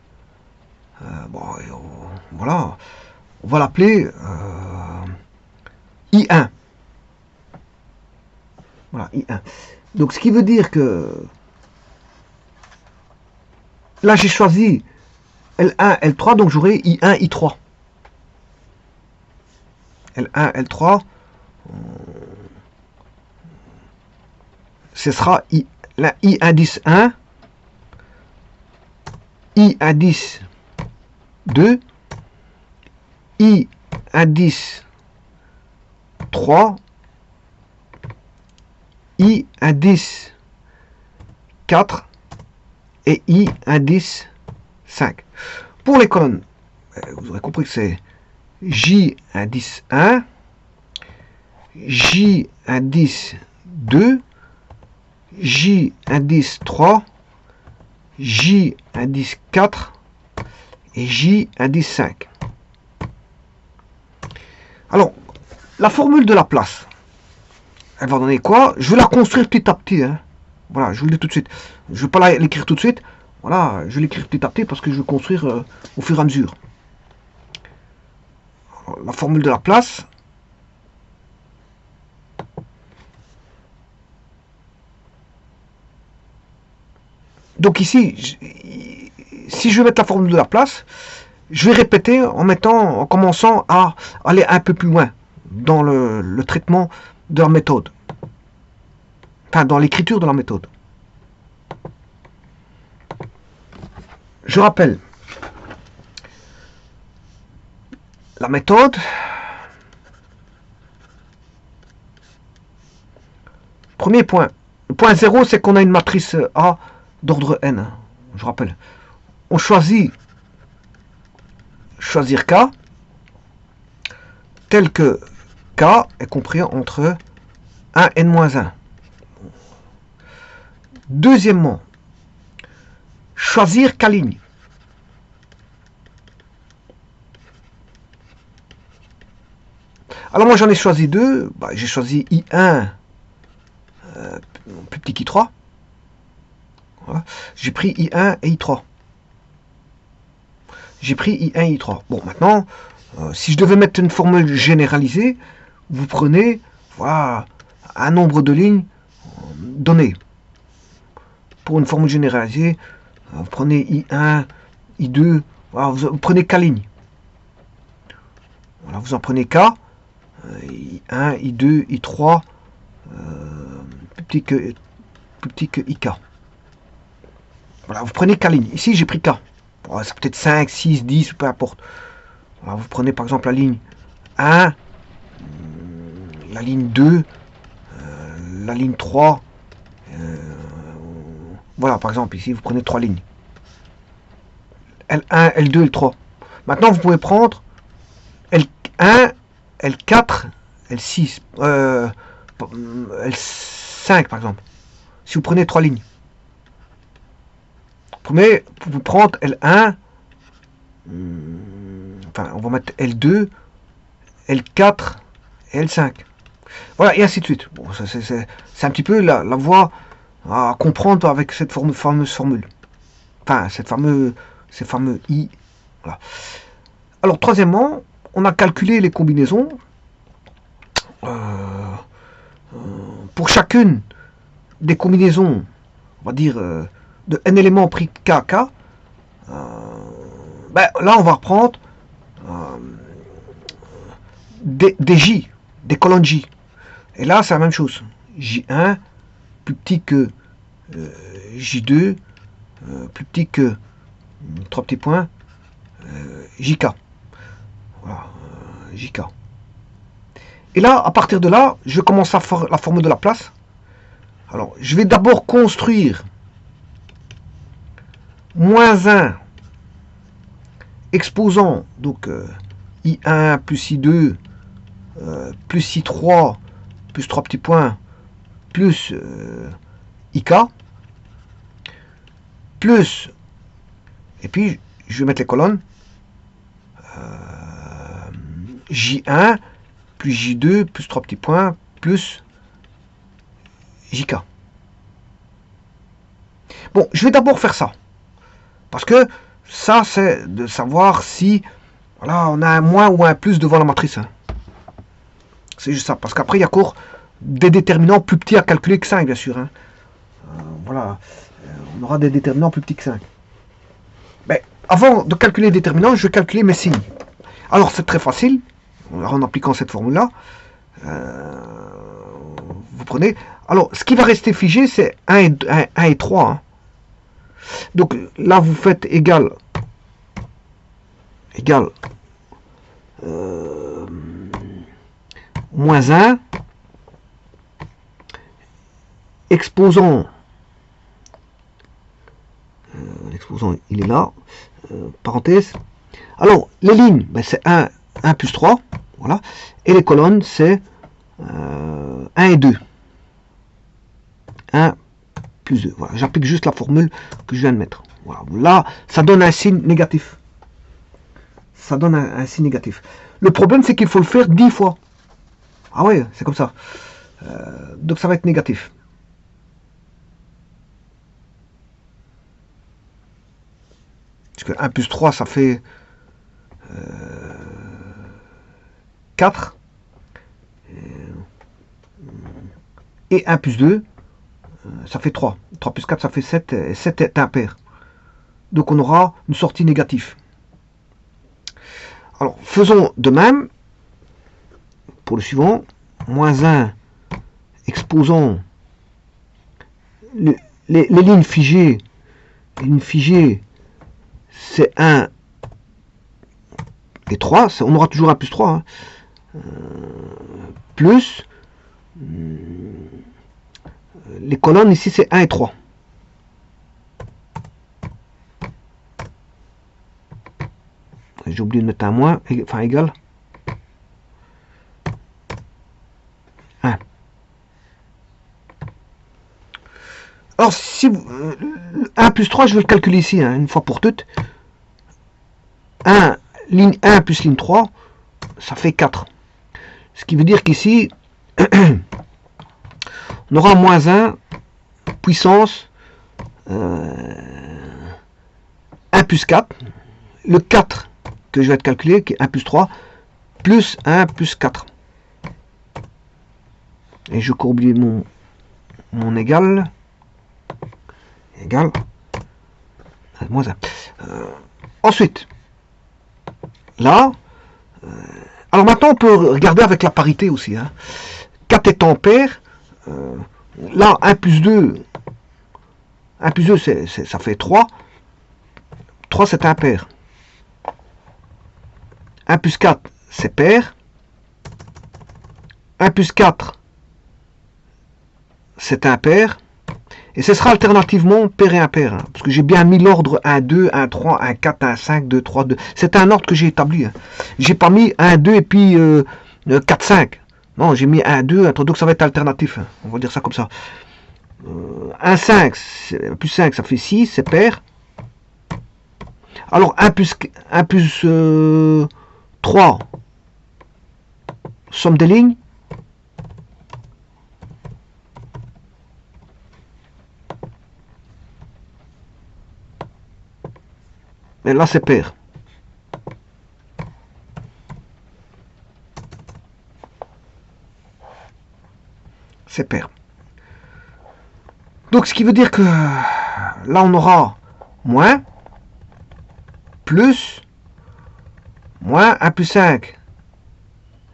bon, voilà, on va l'appeler I1. Voilà, I1. Donc ce qui veut dire que là j'ai choisi L1, L3, donc j'aurai I1, I3. L1, L3. Ce sera la I indice 1, I indice 2, I indice 3, I indice 4 et I indice 5. Pour les colonnes, vous aurez compris que c'est J indice 1, J indice 2, J indice 3, J indice 4 et J indice 5. Alors, la formule de la place, elle va donner quoi? Je vais la construire petit à petit. Hein. Voilà, je vous le dis tout de suite. Je ne vais pas l'écrire tout de suite. Voilà, je vais l'écrire petit à petit parce que je vais construire au fur et à mesure. Alors, la formule de la place. Donc ici, si je vais mettre la formule de la place, je vais répéter en commençant à aller un peu plus loin dans le traitement de la méthode. Enfin, dans l'écriture de la méthode. Je rappelle la méthode. Premier point. Le point 0, c'est qu'on a une matrice A d'ordre n. Je rappelle. On choisir K. tel que K est compris entre 1 n-1. Deuxièmement, choisir K ligne. Alors moi j'en ai choisi deux. Bah, j'ai choisi I1 plus petit qu'I3. Voilà. J'ai pris I1 et I3. J'ai pris I1 et I3. Bon, maintenant, si je devais mettre une formule généralisée, vous prenez voilà, un nombre de lignes donné. Pour une formule généralisée, vous prenez I1, I2, voilà, vous prenez K lignes. Voilà, vous en prenez K, I1, I2, I3, plus petit que IK. Voilà, vous prenez K ligne. Ici, j'ai pris K. Voilà, c'est peut-être 5, 6, 10, peu importe. Voilà, vous prenez par exemple la ligne 1, la ligne 2, la ligne 3. Voilà, par exemple, ici, vous prenez 3 lignes. L1, L2, L3. Maintenant, vous pouvez prendre L1, L4, L6, L5, par exemple. Si vous prenez 3 lignes. Vous pouvez prendre L1, enfin, on va mettre L2, L4 et L5. Voilà, et ainsi de suite. Bon, c'est un petit peu la voie à comprendre avec cette fameuse formule. Enfin, ces fameux I. Voilà. Alors, troisièmement, on a calculé les combinaisons. Pour chacune des combinaisons, on va dire, de n éléments pris KK, ben, là, on va reprendre des J, des colonnes J. Et là, c'est la même chose. J1 plus petit que J2 plus petit que 3 petits points JK. Voilà, JK. Et là, à partir de là, je commence à faire la formule de la place. Alors, je vais d'abord construire moins 1 exposant donc I1 plus I2 plus I3 plus 3 petits points plus IK plus, et puis je vais mettre les colonnes J1 plus J2 plus 3 petits points plus JK. Bon, je vais d'abord faire ça. Parce que ça, c'est de savoir si voilà, on a un moins ou un plus devant la matrice. Hein. C'est juste ça. Parce qu'après, il y a encore des déterminants plus petits à calculer que 5, bien sûr. Hein. Voilà. On aura des déterminants plus petits que 5. Mais avant de calculer les déterminants, je vais calculer mes signes. Alors, c'est très facile. En appliquant cette formule-là, vous prenez... Alors, ce qui va rester figé, c'est 1 et 3. Hein. Donc, là, vous faites égal moins 1, exposant, l'exposant, il est là, parenthèse. Alors, les lignes, ben, c'est 1 plus 3, voilà, et les colonnes, c'est 1 et 2. 1 plus 2. Voilà, j'applique juste la formule que je viens de mettre. Voilà, là, ça donne un signe négatif. Ça donne un signe négatif. Le problème, c'est qu'il faut le faire 10 fois. Ah ouais, c'est comme ça. Donc ça va être négatif. Parce que 1 plus 3, ça fait 4. Et 1 plus 2, ça fait 3. 3 plus 4, ça fait 7. Et 7 est impair. Donc on aura une sortie négative. Alors, faisons de même pour le suivant. Moins 1 exposant les lignes figées. Les lignes figées, c'est 1 et 3. On aura toujours 1 plus 3. Hein. Plus les colonnes ici, c'est 1 et 3. J'ai oublié de mettre un moins, enfin égal. Alors, si 1 plus 3, je vais le calculer ici, hein, une fois pour toutes. 1, ligne 1 plus ligne 3, ça fait 4. Ce qui veut dire qu'ici, on aura moins 1 puissance 1 plus 4. Le 4 que je vais te calculer, qui est 1 plus 3, plus 1 plus 4. Et je courbis mon égal. Égal. Moins 1. Ensuite, là, alors maintenant on peut regarder avec la parité aussi. Hein. 4 étant pair, là 1 plus 2, 1 plus 2 ça fait 3. 3 c'est impair. 1 plus 4 c'est pair. 1 plus 4 c'est impair. Et ce sera alternativement pair et impair. Hein, parce que j'ai bien mis l'ordre 1, 2, 1, 3, 1, 4, 1, 5, 2, 3, 2. C'est un ordre que j'ai établi. Hein. J'ai pas mis 1, 2 et puis 4, 5. Non, j'ai mis 1, 2, 1, 3. Donc ça va être alternatif. Hein. On va dire ça comme ça. 1, 5, plus 5, ça fait 6, c'est pair. Alors 1 plus 3, somme des lignes. Et là, c'est pair. C'est pair. Donc, ce qui veut dire que là, on aura moins, plus, moins 1 plus 5,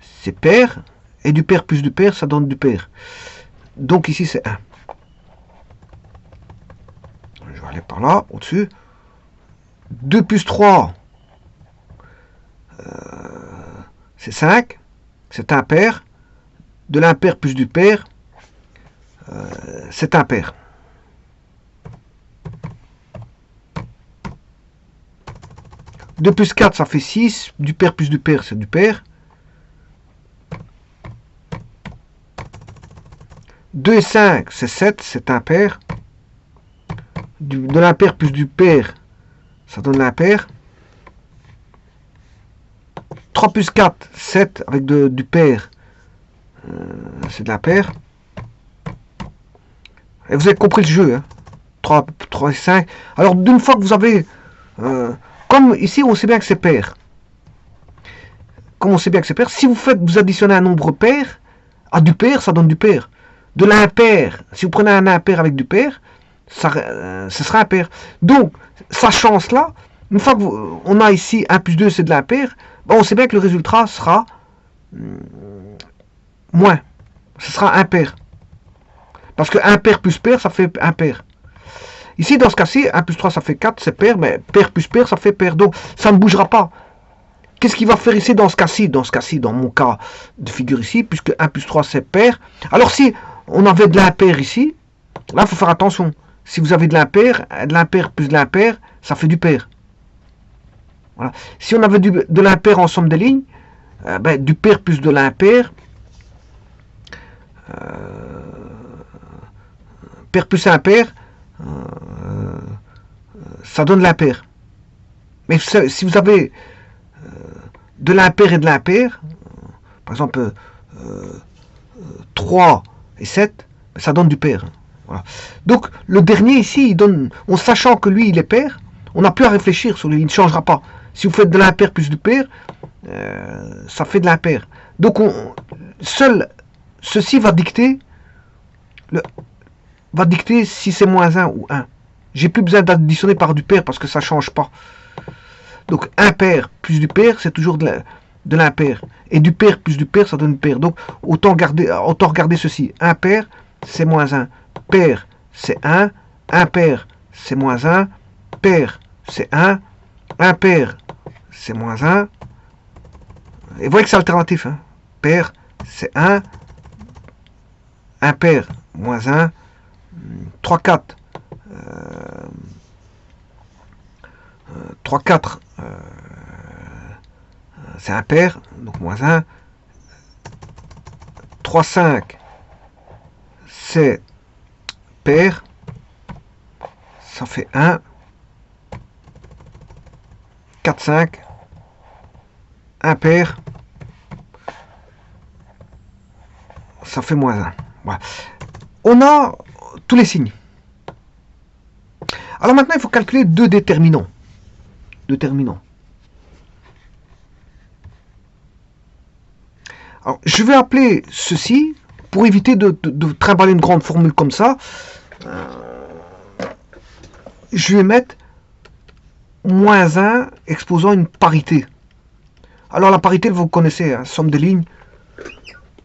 c'est pair, et du pair plus du pair, ça donne du pair. Donc, ici, c'est 1. Je vais aller par là, au-dessus. 2 plus 3, c'est 5. C'est impair. De l'impair plus du pair, c'est impair. « 2 plus 4, ça fait 6. Du pair plus du pair, c'est du pair. 2 et 5, c'est 7, c'est impair. De l'impair plus du pair, ça donne l'impair. 3 plus 4, 7 avec du pair, c'est de l'impair. Et vous avez compris le jeu. Hein. 3 et 5. Alors d'une fois que vous avez... comme ici on sait bien que c'est pair. Comme on sait bien que c'est pair, si vous additionnez un nombre pair, à du pair, ça donne du pair. De l'impair, si vous prenez un impair avec du pair, ce sera impair. Donc, sachant cela, une fois qu'on a ici 1 plus 2, c'est de l'impair, ben on sait bien que le résultat sera moins. Ce sera impair. Parce que impair plus pair, ça fait impair. Ici, dans ce cas-ci, 1 plus 3, ça fait 4, c'est pair, mais pair plus pair, ça fait pair. Donc, ça ne bougera pas. Qu'est-ce qu'il va faire ici dans ce cas-ci? Dans mon cas de figure ici, puisque 1 plus 3, c'est pair. Alors, si on avait de l'impair ici, là, il faut faire attention. Si vous avez de l'impair plus de l'impair, ça fait du pair. Voilà. Si on avait de l'impair en somme des lignes, du pair plus de l'impair, pair plus impair, ça donne l'impair. Mais si vous avez de l'impair et de l'impair, par exemple 3 et 7, ça donne du pair. Voilà. Donc le dernier ici, il donne, en sachant que lui il est pair, on n'a plus à réfléchir sur lui, il ne changera pas. Si vous faites de l'impair plus du pair, ça fait de l'impair. Donc seul ceci va dicter si c'est moins 1 ou 1. J'ai plus besoin d'additionner par du pair parce que ça ne change pas. Donc impair plus du pair, c'est toujours de l'impair. Et du pair plus du pair, ça donne pair. Donc autant regarder ceci. Impair, c'est moins 1. Pair, c'est 1. Impair, c'est moins 1. Pair, c'est 1. Impair, c'est moins 1. Et vous voyez que c'est alternatif. Hein. Pair, c'est 1. Impair, moins 1. 3, 4. 3, 4. C'est impair, donc moins 1. 3, 5. C'est pair. ça fait 1, 4, 5, impair, ça fait moins 1. Voilà. On a tous les signes. Alors maintenant, il faut calculer deux déterminants. Alors, je vais appeler ceci, pour éviter de trimballer une grande formule comme ça, je vais mettre moins 1 exposant une parité. Alors la parité, vous connaissez, hein, somme des lignes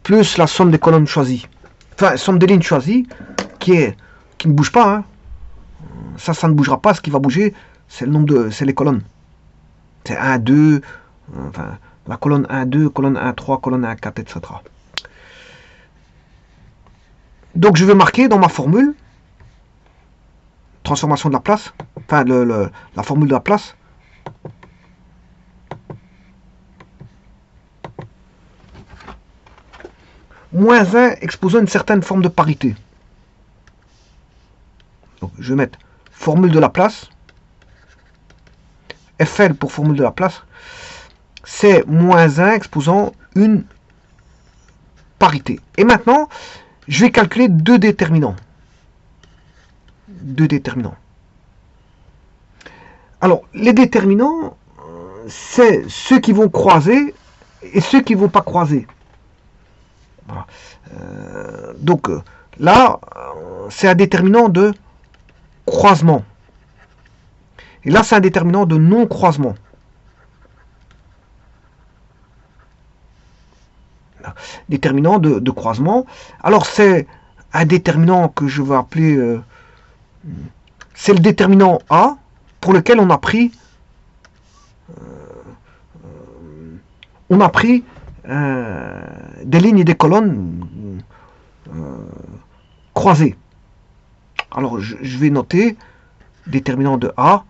plus la somme des colonnes choisies. Enfin, somme des lignes choisies qui ne bouge pas. Hein. Ça ne bougera pas. Ce qui va bouger, c'est le nombre c'est les colonnes. C'est 1, 2, enfin, la colonne 1, 2, colonne 1, 3, colonne 1, 4, etc. Donc je vais marquer dans ma formule transformation de la place, enfin la formule de la place. Moins 1 exposant une certaine forme de parité. Donc je vais mettre formule de la place. FL pour formule de la place. C'est moins 1 exposant une parité. Et maintenant, je vais calculer deux déterminants. Alors, les déterminants, c'est ceux qui vont croiser et ceux qui ne vont pas croiser. Voilà. Donc là, c'est un déterminant de croisement. Et là, c'est un déterminant de non-croisement. Déterminant de croisement. Alors, c'est un déterminant que je vais appeler... c'est le déterminant A pour lequel on a pris... des lignes et des colonnes croisées. Alors, je vais noter déterminant de A.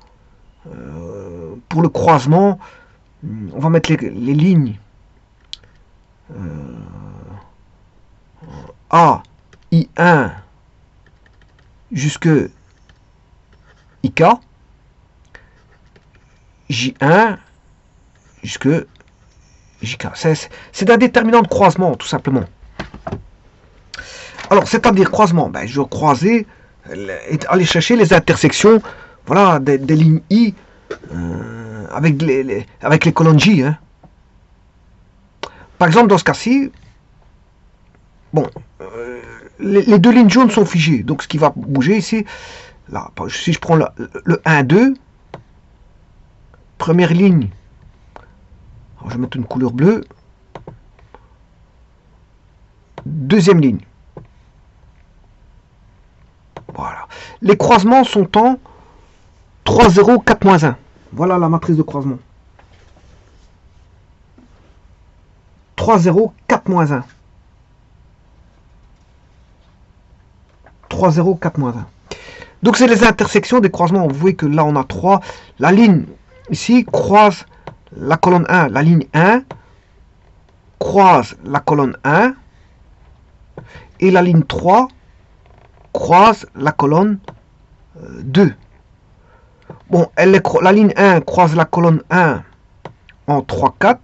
Pour le croisement, on va mettre les lignes A, I1 jusque IK, J1 jusque JK. C'est un déterminant de croisement, tout simplement. Alors, c'est-à-dire croisement, ben, je vais croiser, aller chercher les intersections, voilà, des lignes I avec les colonnes J. Hein. Par exemple, dans ce cas-ci, bon, les deux lignes jaunes sont figées. Donc, ce qui va bouger ici, là, si je prends le 1, 2, première ligne, alors, je vais mettre une couleur bleue, deuxième ligne. Voilà. Les croisements sont en 3, 0, 4, moins 1. Voilà la matrice de croisement. 3, 0, 4, moins 1. 3, 0, 4, moins 1. Donc c'est les intersections des croisements. Vous voyez que là on a 3. La ligne ici croise la colonne 1. La ligne 1 croise la colonne 1. Et la ligne 3 croise la colonne 2. Bon, la ligne 1 croise la colonne 1 en 3, 4.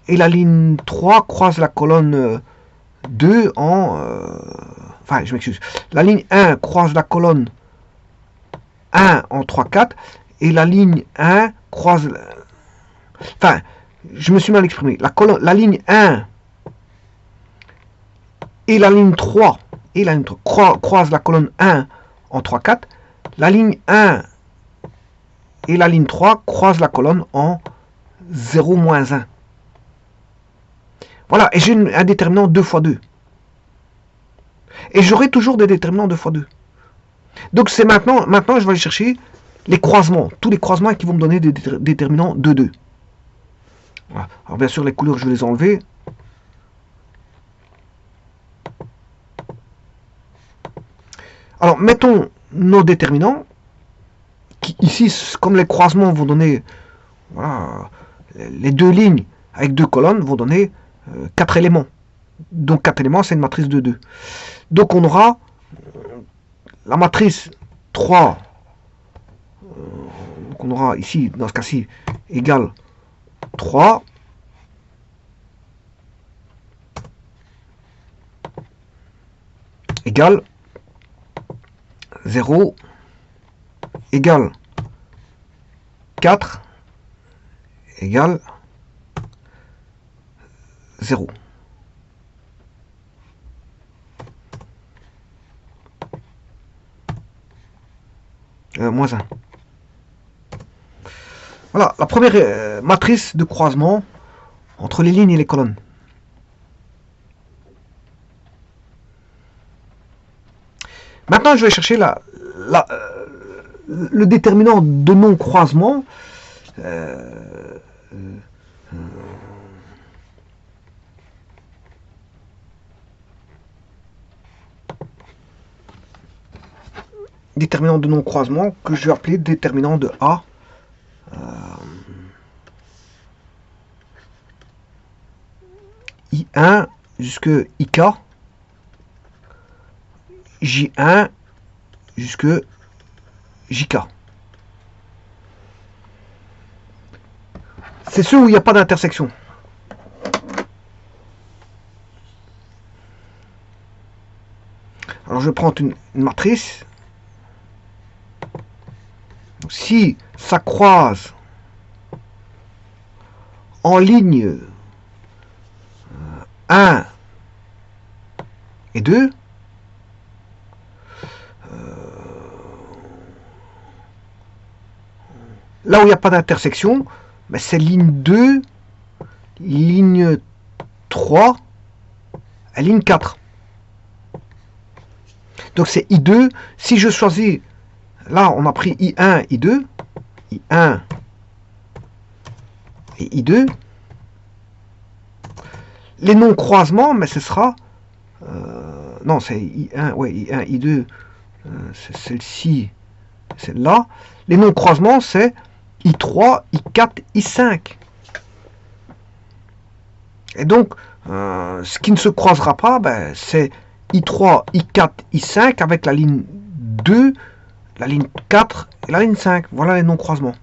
Et la ligne 3 croise la colonne 2 en... enfin, je m'excuse. La ligne 1 croise la colonne 1 en 3, 4. Et la ligne 1 croise... Enfin, je me suis mal exprimé. La ligne 1 et la ligne 3 croisent la colonne 1 en 3, 4. La ligne 1 et la ligne 3 croisent la colonne en 0, moins 1. Voilà, et j'ai un déterminant 2 fois 2. Et j'aurai toujours des déterminants 2 fois 2. Donc c'est maintenant, je vais aller chercher les croisements, tous les croisements qui vont me donner des déterminants 2, 2. Voilà. Alors bien sûr, les couleurs, je vais les enlever. Alors, mettons nos déterminants, qui ici, comme les croisements vont donner, voilà, les deux lignes avec deux colonnes vont donner 4 éléments. Donc 4 éléments, c'est une matrice de 2. Donc on aura la matrice 3, donc on aura ici, dans ce cas-ci, égal 3. Égale 0 égale 4 égale 0. Moins 1. Voilà, la première matrice de croisement entre les lignes et les colonnes. Maintenant, je vais chercher le déterminant de non-croisement. Déterminant de non-croisement que je vais appeler déterminant de A. I1 jusque IK. J1 jusque JK. C'est ceux où il n'y a pas d'intersection. Alors je vais prendre une matrice. Donc, si ça croise en ligne 1 et 2, là où il n'y a pas d'intersection, ben c'est ligne 2, ligne 3 et ligne 4. Donc c'est I2. Si je choisis, là on a pris I1, I2, I1 et I2. Les non-croisements, mais ce sera... non, c'est I1, ouais, I1, I2, c'est celle-ci, celle-là. Les non-croisements, c'est I3, I4, I5. Et donc, ce qui ne se croisera pas, ben, c'est I3, I4, I5 avec la ligne 2, la ligne 4 et la ligne 5. Voilà les non-croisements.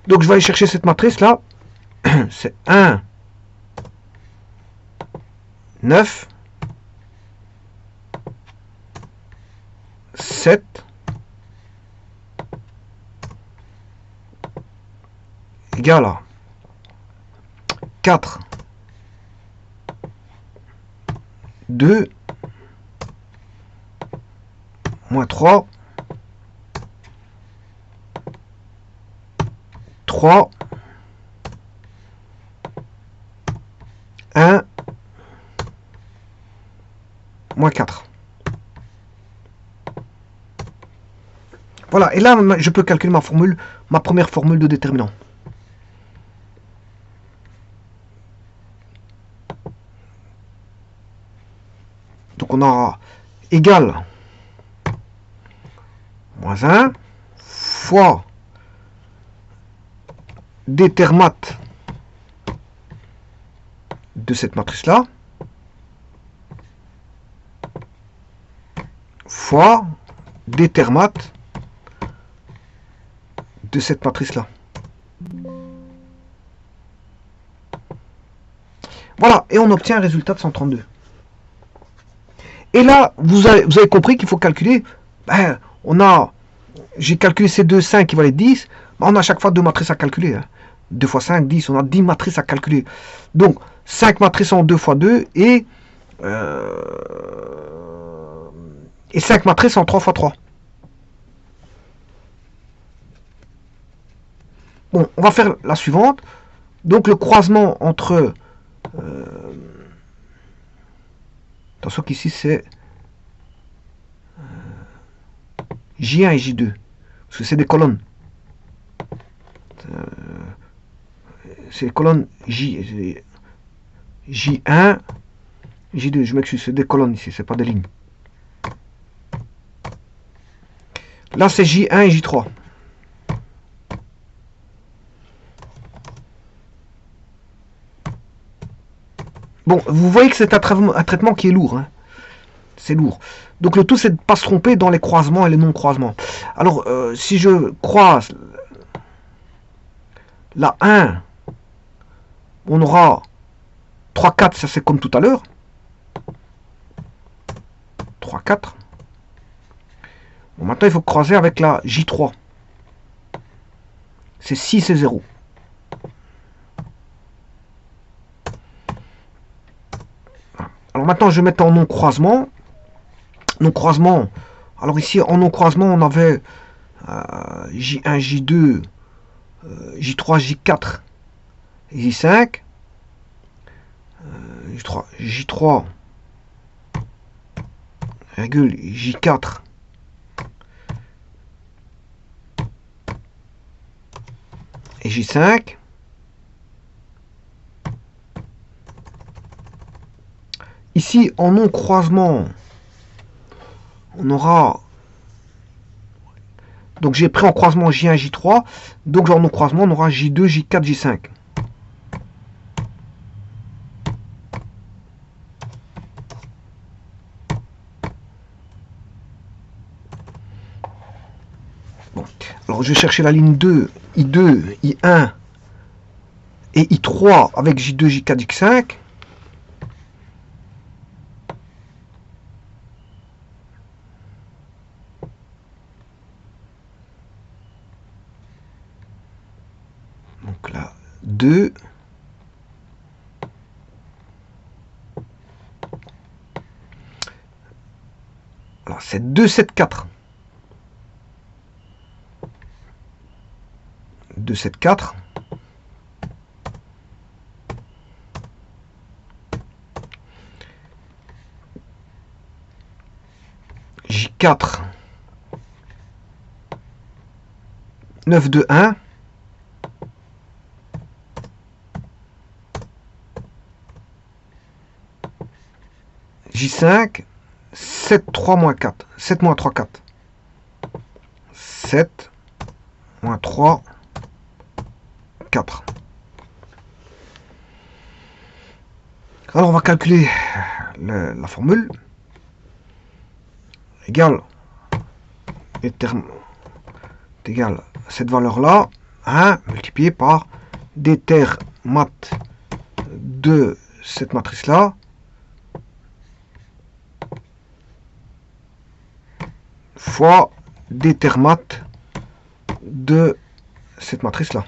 Donc, je vais aller chercher cette matrice-là. C'est 1, 9, 7, égale à 4, 2, moins 3, 3, 1, moins 4. Voilà, et là, je peux calculer ma formule, ma première formule de déterminant. Donc on aura égal moins 1 fois détermat de cette matrice-là fois détermat de cette matrice-là. Voilà, et on obtient un résultat de 132. Et là, vous avez compris qu'il faut calculer, ben, j'ai calculé ces deux 5 qui valaient 10, ben, on a à chaque fois deux matrices à calculer. Hein. 2 fois 5, 10, on a 10 matrices à calculer. Donc, 5 matrices en 2 fois 2 et 5 matrices en 3 fois 3. Bon, on va faire la suivante. Donc, le croisement entre... attention qu'ici, c'est J1 et J2. Parce que c'est des colonnes. C'est les colonnes J1, J2. Je m'excuse, c'est des colonnes ici, c'est pas des lignes. Là, c'est J1 et J3. Bon, vous voyez que c'est un traitement qui est lourd. Hein. C'est lourd. Donc le tout, c'est de ne pas se tromper dans les croisements et les non-croisements. Alors, si je croise la 1, on aura 3, 4, ça c'est comme tout à l'heure. 3, 4. Bon, maintenant, il faut croiser avec la J3. C'est 6 et 0. Alors maintenant, je vais mettre en non-croisement. Non-croisement. Alors ici, en non-croisement, on avait J1, J2, J3, J4 et J5. J3, virgule, J4 et J5. Ici, en non-croisement, on aura... Donc j'ai pris en croisement J1, J3. Donc en non-croisement, on aura J2, J4, J5. Bon. Alors je vais chercher la ligne 2, I2, I1 et I3 avec J2, J4, J5. Donc là, 2. Alors c'est 2, 7, 4. 2, 7, 4. J4. 9, 2, 1. J5. 7, 3, moins 4. 7, moins 3, 4. 7, moins 3, 4. Alors on va calculer la formule. Égale égale cette valeur-là, 1 multiplié par déter mat de cette matrice-là, fois déter mat de cette matrice-là.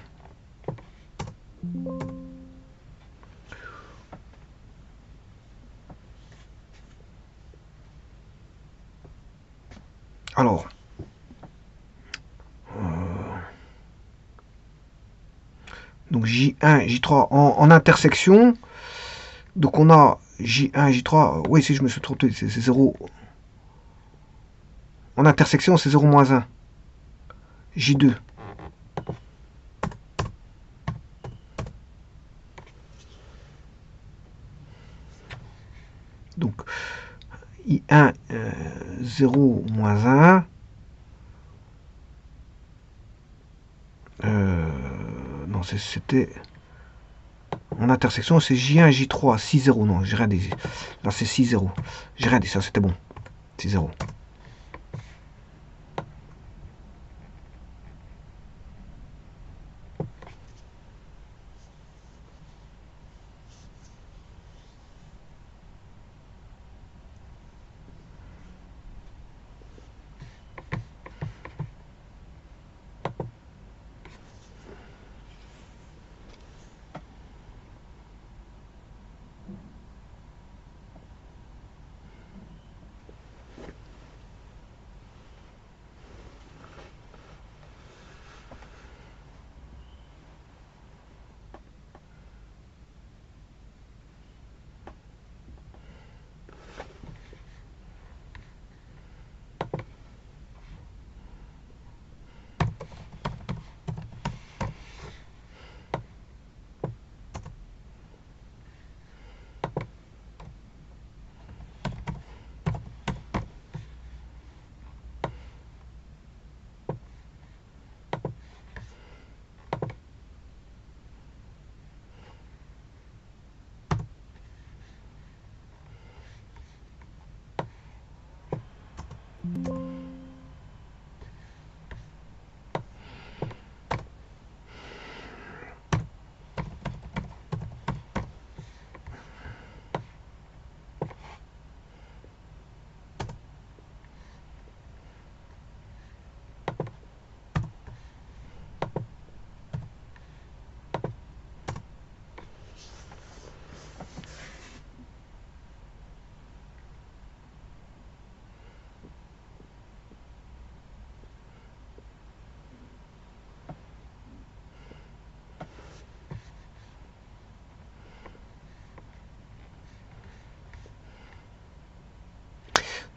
Alors, donc J1, J3 en intersection. Donc on a J1, J3. Oui, si je me suis trompé, c'est 0. En intersection, c'est 0 moins 1. J2. Donc, I1, 0 moins 1. Non, c'était... En intersection, c'est J1, J3, 6, 0. Non, j'ai rien dit. Là, c'est 6, 0. J'ai rien dit, ça, c'était bon. 6, 0.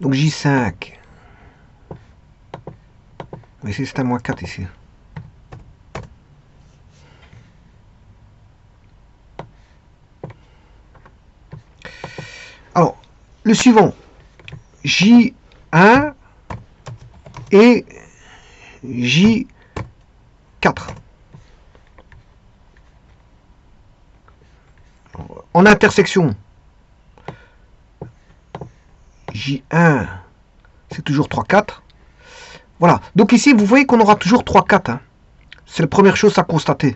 Donc J5. Mais ici c'est un moins 4 ici. Alors, le suivant, J1 et J4. En intersection, J1, c'est toujours 3, 4. Voilà. Donc ici, vous voyez qu'on aura toujours 3, 4. Hein. C'est la première chose à constater.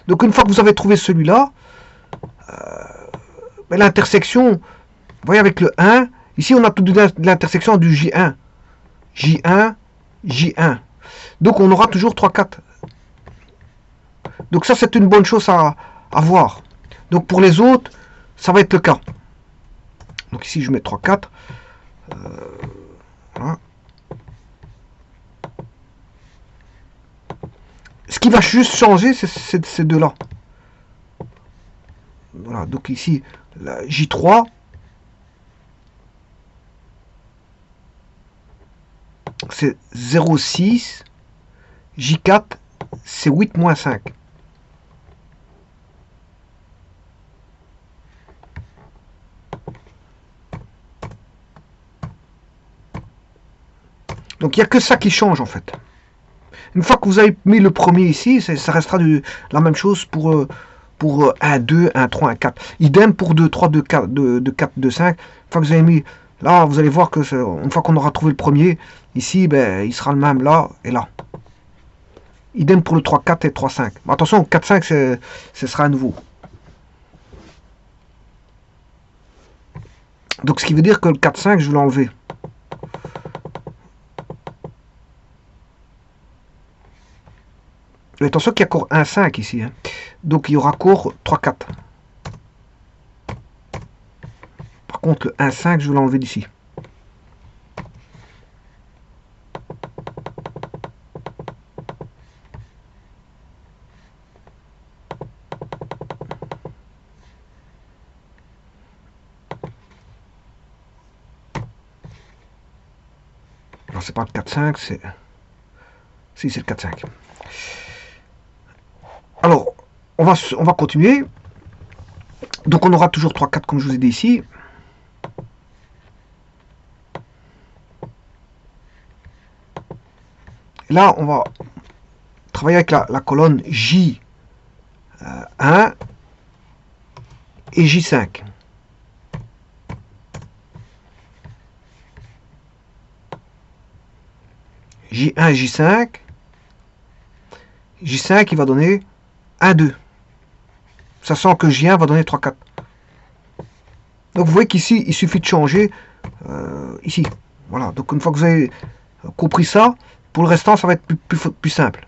Donc une fois que vous avez trouvé celui-là, l'intersection, vous voyez avec le 1, ici on a tout de l'intersection du J1. J1, J1. Donc on aura toujours 3, 4. Donc ça c'est une bonne chose à voir. Donc pour les autres, ça va être le cas. Donc ici je mets 3, 4. Voilà. Ce qui va juste changer, c'est ces deux-là. Voilà, donc ici, la J3, c'est 0,6. J4, c'est 8 moins 5. Donc il n'y a que ça qui change en fait. Une fois que vous avez mis le premier ici, ça restera la même chose pour 1, 2, 1, 3, 1, 4. Idem pour 2, 3, 2, 4, 2, 4, 2, 5. Une fois que vous avez mis, là, vous allez voir que une fois qu'on aura trouvé le premier, ici, ben, il sera le même là et là. Idem pour le 3, 4 et 3, 5. Mais attention, 4, 5, ce sera à nouveau. Donc ce qui veut dire que le 4, 5, je vais l'enlever. Mais attention qu'il y a encore 1, 5 ici. Hein. Donc il y aura encore 3, 4. Par contre, le 1, 5, je vais l'enlever d'ici. Alors c'est pas le 4, 5, c'est... Si, c'est le 4, 5. Alors, on va continuer. Donc on aura toujours 3, 4 comme je vous ai dit ici. Là, on va travailler avec la colonne J1 et J5. J1 et J5. J5, il va donner 1, 2. Sachant que J1 va donner 3, 4. Donc vous voyez qu'ici, il suffit de changer ici. Voilà, donc une fois que vous avez compris ça, pour le restant, ça va être plus simple.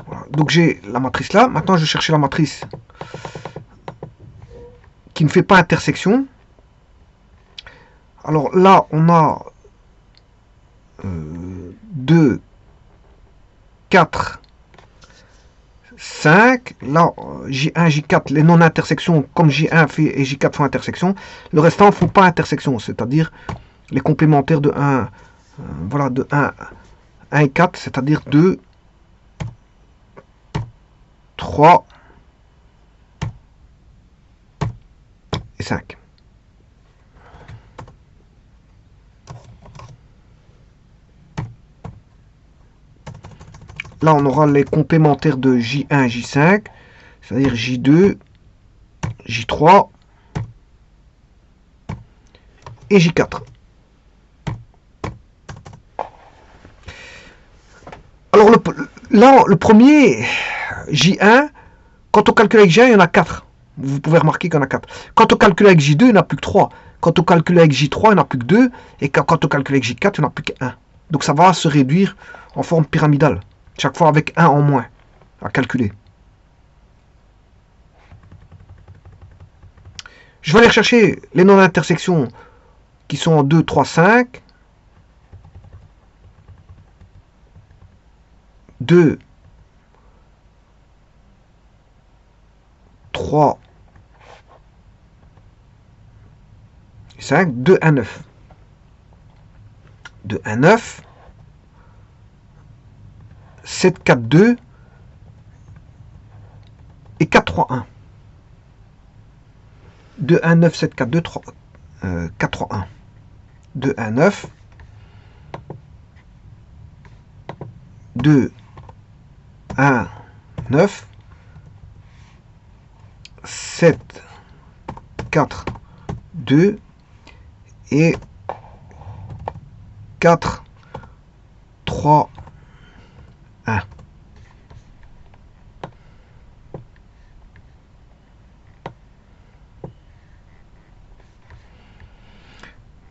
Voilà, donc j'ai la matrice là. Maintenant, je vais chercher la matrice qui ne fait pas intersection. Alors là, on a 2, 4, 5. Là, J1, J4, les non-intersections, comme J1 fait et J4 font intersection. Le restant ne font pas intersection, c'est-à-dire les complémentaires de 1, voilà, de 1 et 4, c'est-à-dire 2, 3 et 5. Là, on aura les complémentaires de J1, J5, c'est-à-dire J2, J3 et J4. Alors, là, le premier, J1, quand on calcule avec J1, il y en a 4. Vous pouvez remarquer qu'il y en a 4. Quand on calcule avec J2, il n'y en a plus que 3. Quand on calcule avec J3, il n'y en a plus que 2. Et quand on calcule avec J4, il n'y en a plus que 1. Donc ça va se réduire en forme pyramidale. Chaque fois avec 1 en moins à calculer. Je vais aller chercher les non-intersections qui sont en 2, 3, 5. 2, 3, 5, 2, 1, 9. 2, 1, 9. 7, 4, 2. Et 4, 3, 1. 2, 1, 9, 7, 4, 2, 3, 4, 3, 1. 2, 1, 9. 2, 1, 9. 7, 4, 2. Et 4, 3, 1.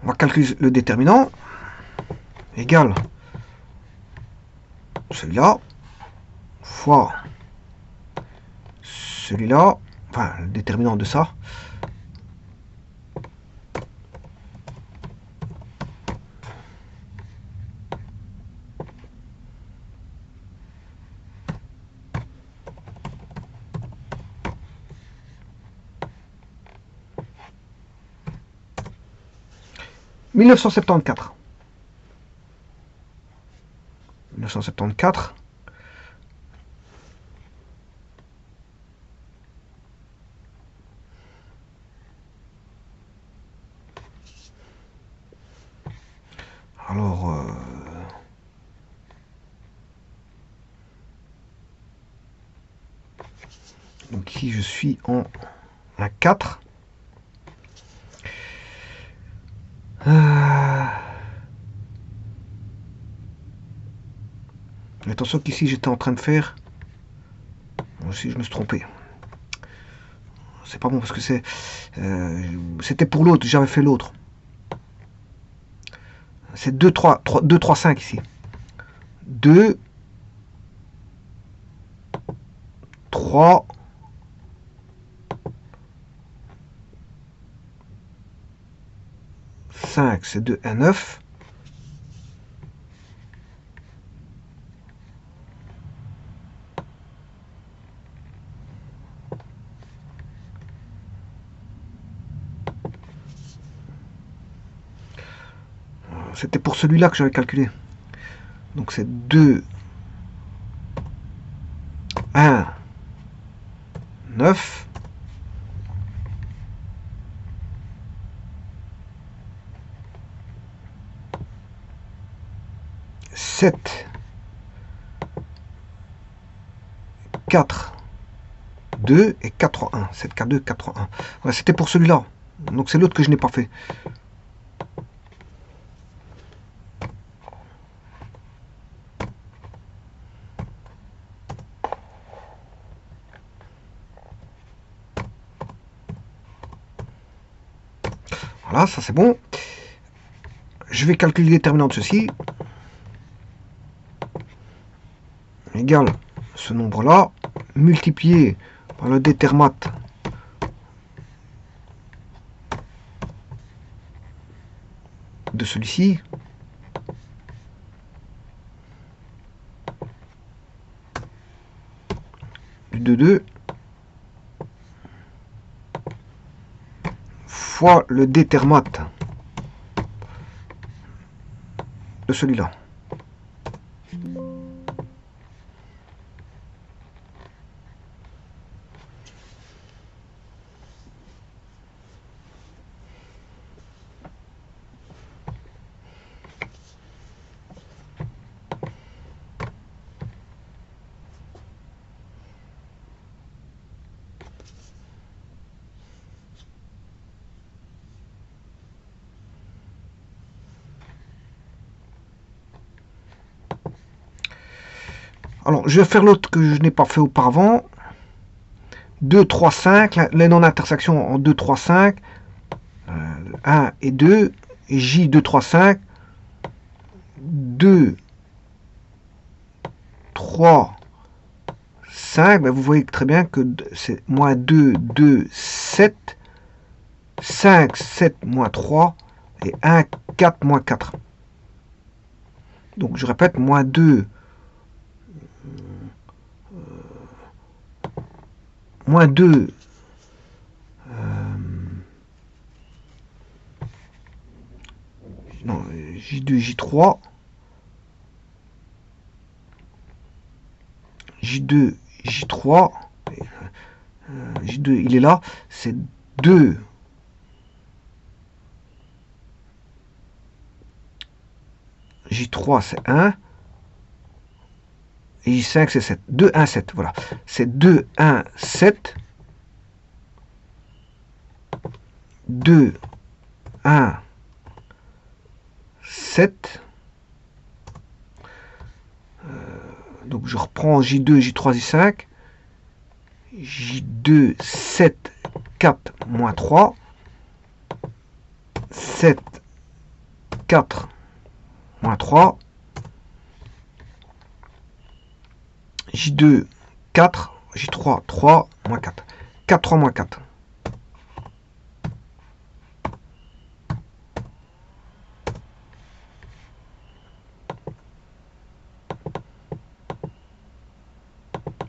On va calculer le déterminant. Égal celui-là fois celui-là, enfin le déterminant de ça. « 1974. Alors, donc ici je suis en 4. Attention qu'ici j'étais en train de faire. Moi aussi je me suis trompé. C'est pas bon parce que c'était pour l'autre, j'avais fait l'autre. C'est 2, 3, 2, 3, 5 ici. 2, 3, 5, c'est 2, 1, 9. C'était pour celui-là que j'avais calculé. Donc c'est 2, 1, 9. 7, 4, 2 et 4, 3, 1. 7, 4, 2, 4, 3, 1. Voilà, c'était pour celui-là. Donc c'est l'autre que je n'ai pas fait. Voilà, ça c'est bon. Je vais calculer le déterminant de ceci. Égal ce nombre-là, multiplié par le détermat de celui-ci. Du 2 fois le détermat de celui-là. Alors, je vais faire l'autre que je n'ai pas fait auparavant. 2, 3, 5. Les non-intersections en 2, 3, 5. 1 et 2. Et J, 2, 3, 5. 2, 3, 5. Ben vous voyez très bien que c'est moins 2, 2, 7. 5, 7, moins 3. Et 1, 4, moins 4. Donc, je répète, moins 2. Moins 2, non, J2, J3, J2, J3, J2, il est là, c'est 2, J3, c'est 1, et J5, c'est 7. 2, 1, 7, voilà. C'est 2, 1, 7, 2, 1, 7. Donc je reprends J2, J3, J5. J2, 7, 4, moins 3. 7, 4, moins 3. J2, 4. J3, 3, moins 4. 4, 3, moins 4.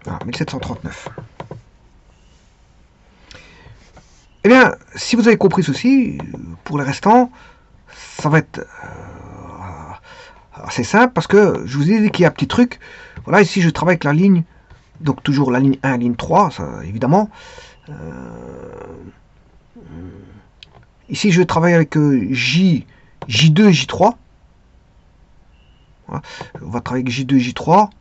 Ah, 1739. Eh bien, si vous avez compris ceci, pour les restants, ça va être assez simple parce que je vous ai dit qu'il y a un petit truc. Voilà, ici je travaille avec la ligne, donc toujours la ligne 1, ligne 3, ça, évidemment. Ici je travaille avec J2, J3. Voilà, on va travailler avec J2, J3.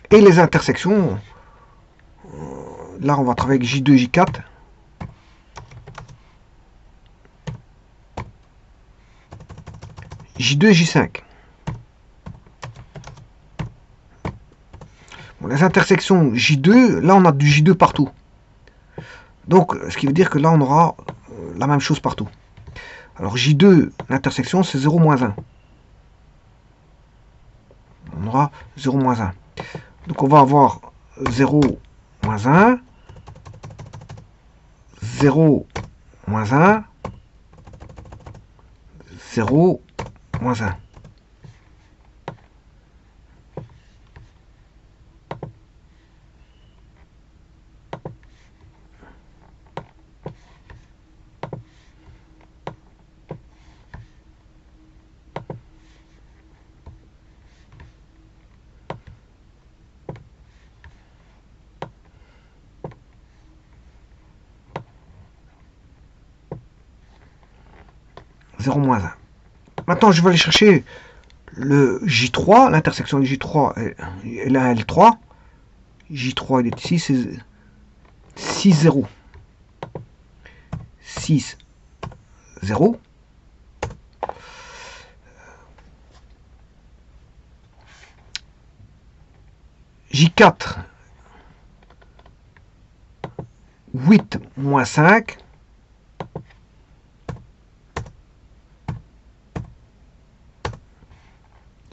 Et les intersections, là on va travailler avec J2, J4. J2, J5. Bon, les intersections J2, là on a du J2 partout. Donc, ce qui veut dire que là on aura la même chose partout. Alors J2, l'intersection, c'est 0, moins 1. On aura 0, moins 1. Donc on va avoir 0, moins 1, 0, moins 1, 0, moins 1. Moins 1. Maintenant, je vais aller chercher le J3, l'intersection du J3 et la L3. J3, il est ici, c'est 6, 0. 6, 0. J4, 8, moins 5.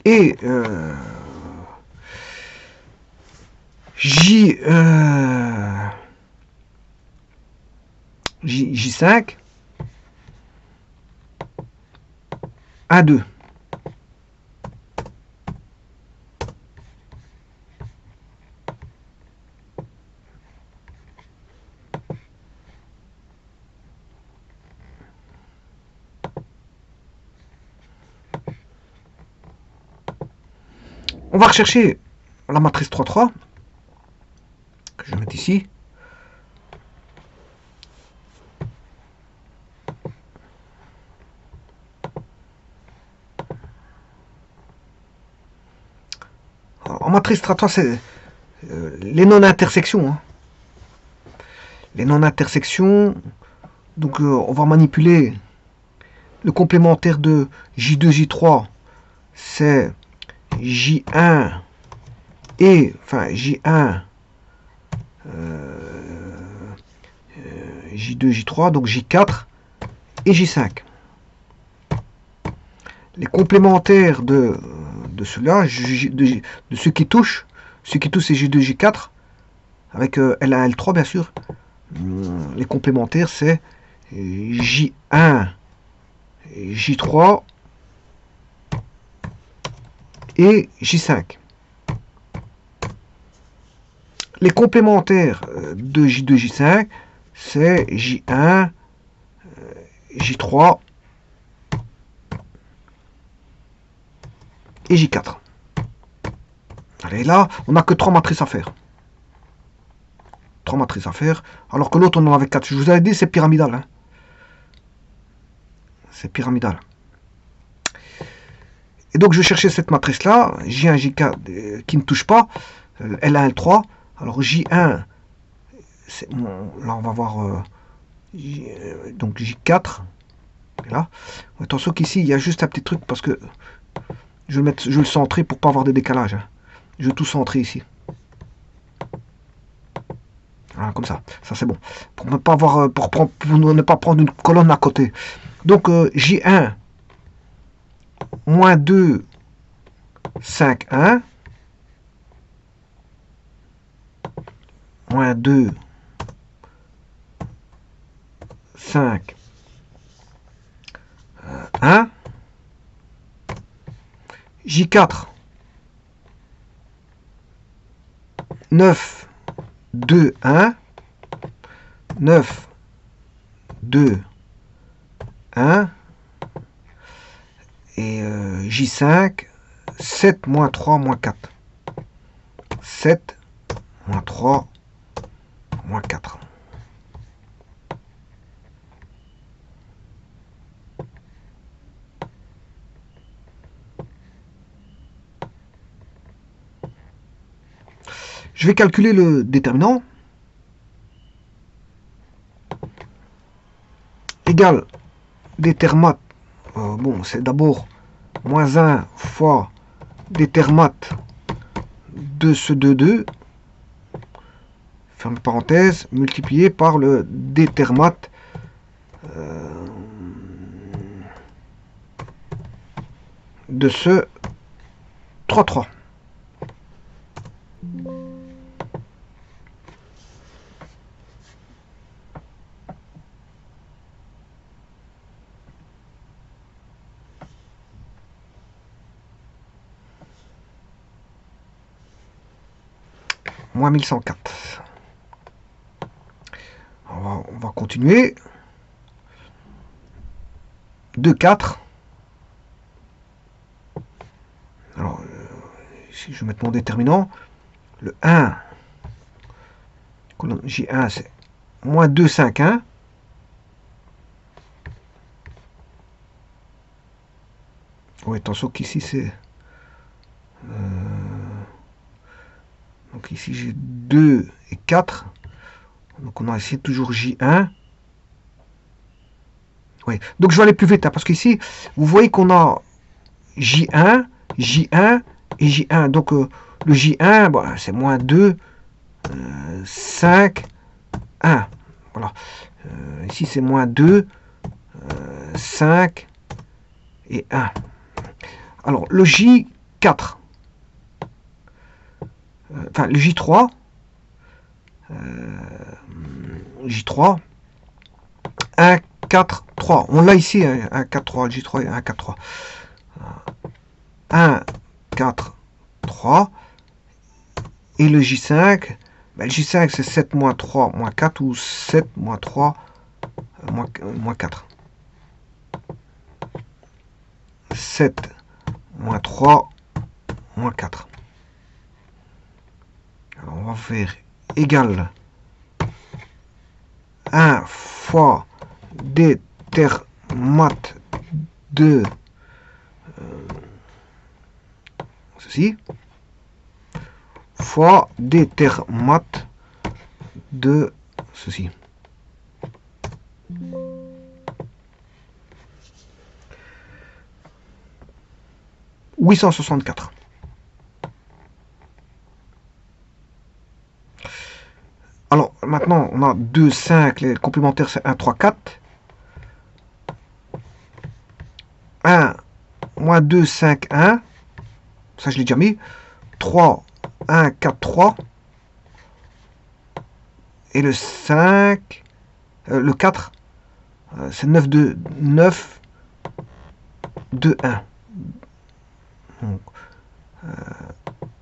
Et J5, 1, 2. On va rechercher la matrice 3,3 que je vais mettre ici. En matrice 3,3, c'est les non-intersections. Hein. Les non-intersections, donc on va manipuler le complémentaire de J2, J3, c'est J1 et, enfin J1, J2, J3, donc J4 et J5. Les complémentaires de ceux-là, de ceux qui touchent c'est J2, J4, avec L1, L3 bien sûr. Les complémentaires c'est J1, J3 et J5. Les complémentaires de J2, J5, c'est J1, J3 et J4. Allez, là, on n'a que 3 matrices à faire. 3 matrices à faire, alors que l'autre, on en avait 4. Je vous avais dit, c'est pyramidal. Hein. C'est pyramidal. Et donc, je vais chercher cette matrice-là, J1, J4, qui ne touche pas, L1, L3. Alors, J1, bon, là, on va voir donc J4. Et là, attention qu'ici, il y a juste un petit truc, parce que je vais le centrer pour pas avoir de décalage. Hein. Je vais tout centrer ici. Voilà, comme ça. Ça, c'est bon. Pour ne pas avoir, pour ne pas prendre une colonne à côté. Donc, J1, moins 2, 5, 1. Moins 2, 5, 1. J4, 9, 2, 1. 9, 2, 1. Et J5, 7, moins 3, moins 4. 7, moins 3, moins 4. Je vais calculer le déterminant. Égal détermate. Bon, c'est d'abord moins 1 fois détermate de ce 2, ferme parenthèse, multiplié par le détermate de ce 3. Moins 1104. On va continuer. 2, 4. Alors, ici, je vais mettre mon déterminant. Le 1, J1, c'est moins 2, 5, 1. Oui, attention qu'ici, c'est... donc ici, j'ai 2 et 4. Donc, on a ici toujours J1. Oui, donc je vais aller plus vite, hein, parce qu'ici, vous voyez qu'on a J1, J1 et J1. Donc, le J1, bon, c'est moins 2, 5, 1. Voilà. Ici, c'est moins 2, 5 et 1. Alors, le J4, enfin, le J3, J3, 1, 4, 3. On l'a ici, 1, 4, 3, J3 et 1, 4, 3. 1, 4, 3. Et le J5, ben, le J5 c'est 7 moins 3 moins 4 ou 7 moins 3 moins 4. 7 moins 3 moins 4. Alors on va faire égal 1 fois détermate de ceci fois détermate de ceci. « 864. Alors, maintenant, on a 2, 5, les complémentaires, c'est 1, 3, 4. 1, moins 2, 5, 1. Ça, je l'ai déjà mis. 3, 1, 4, 3. Et le 5, le 4, c'est 9, 2, 9, 2, 1. Donc,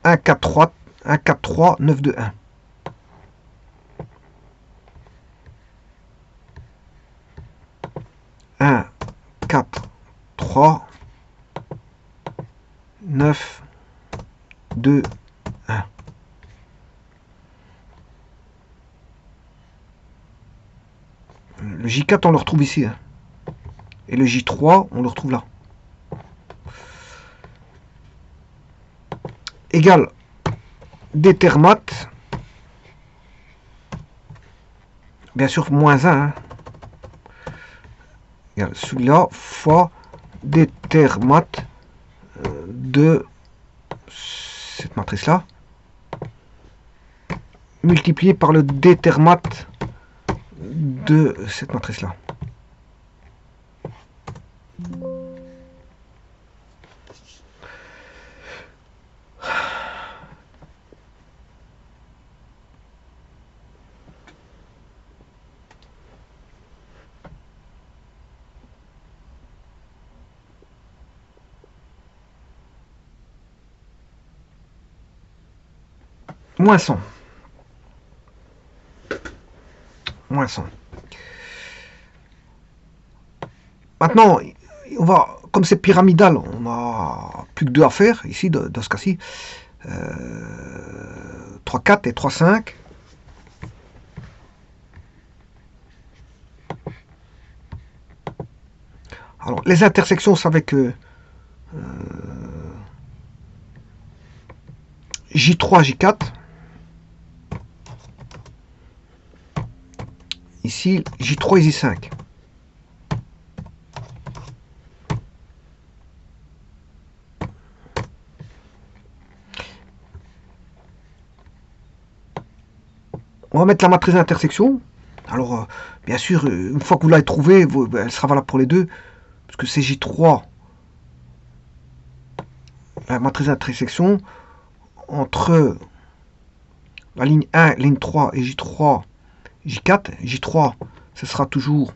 1, 4, 3, 1, 4, 3, 9, 2, 1. 4, 3, 9, 2, 1. Le J4, on le retrouve ici. Hein. Et le J3, on le retrouve là. Égal détermate. Bien sûr, moins 1. Hein. Égal celui-là fois détermate de cette matrice-là. Multiplié par le détermate de cette matrice-là. Moins 100. Moins 100. Maintenant, on va, comme c'est pyramidal, on n'a plus que 2 à faire, ici, dans ce cas-ci. 3, 4 et 3, 5. Alors, les intersections, c'est avec J3, J4. Ici, J3 et J5. On va mettre la matrice d'intersection. Alors, bien sûr, une fois que vous l'avez trouvée, elle sera valable pour les deux. Parce que c'est J3, la matrice d'intersection, entre la ligne 1, ligne 3 et J3, J4. J3, ce sera toujours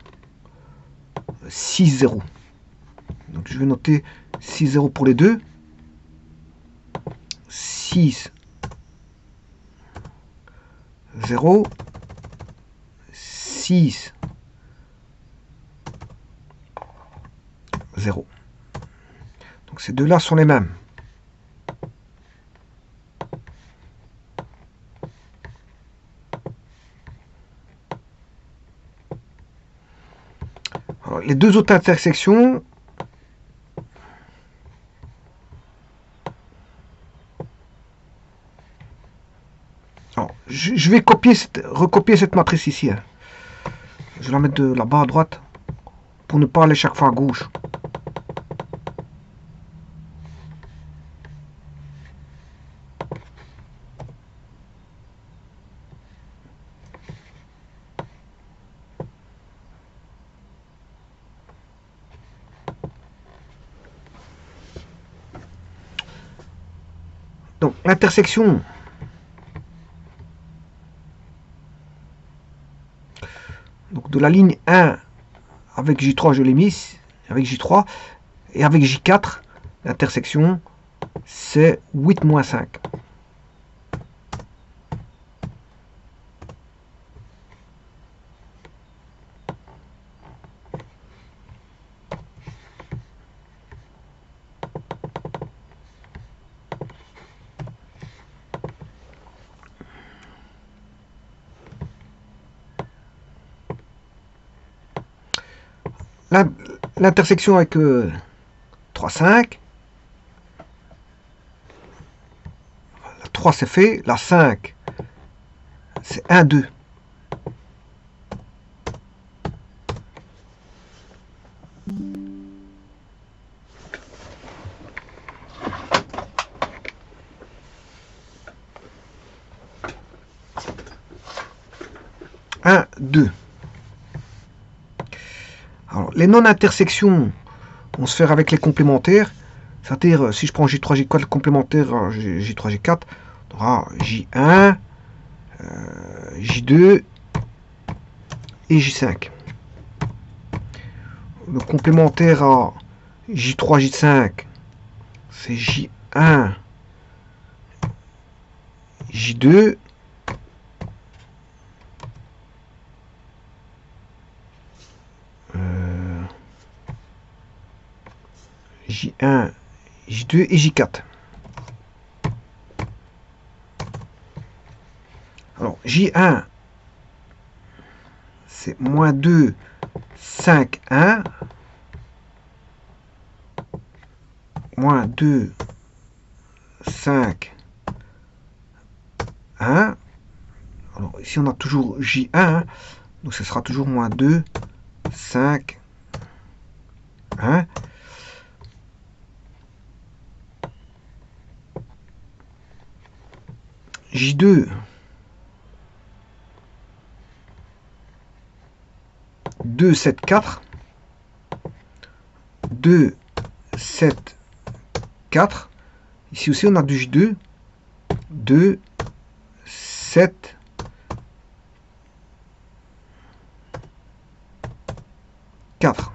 6, 0. Donc, je vais noter 6, 0 pour les deux. 6, 0, 6, 0. Donc ces deux-là sont les mêmes. Alors, les deux autres intersections, alors, je vais recopier cette matrice ici. Hein. Je vais la mettre de là-bas à droite pour ne pas aller chaque fois à gauche. Donc l'intersection de la ligne 1 avec J3, je l'ai mis, avec J3, et avec J4, l'intersection, c'est 8 moins 5. L'intersection avec 3, 5. La 3 c'est fait. La 5 c'est 1, 2. Alors, les non-intersections vont se faire avec les complémentaires. C'est-à-dire, si je prends J3, J4, le complémentaire J3, J4, on aura J1, J2 et J5. Le complémentaire à J3, J5, c'est J1, J2, J1, J2 et J4. Alors, J1, c'est moins 2, 5, 1. Moins 2, 5, 1. Alors, ici, on a toujours J1. Hein, donc, ce sera toujours moins 2, 5, 1. J2, 2, 7, 4. 2, 7, 4. Ici aussi, on a du J2. 2, 7, 4.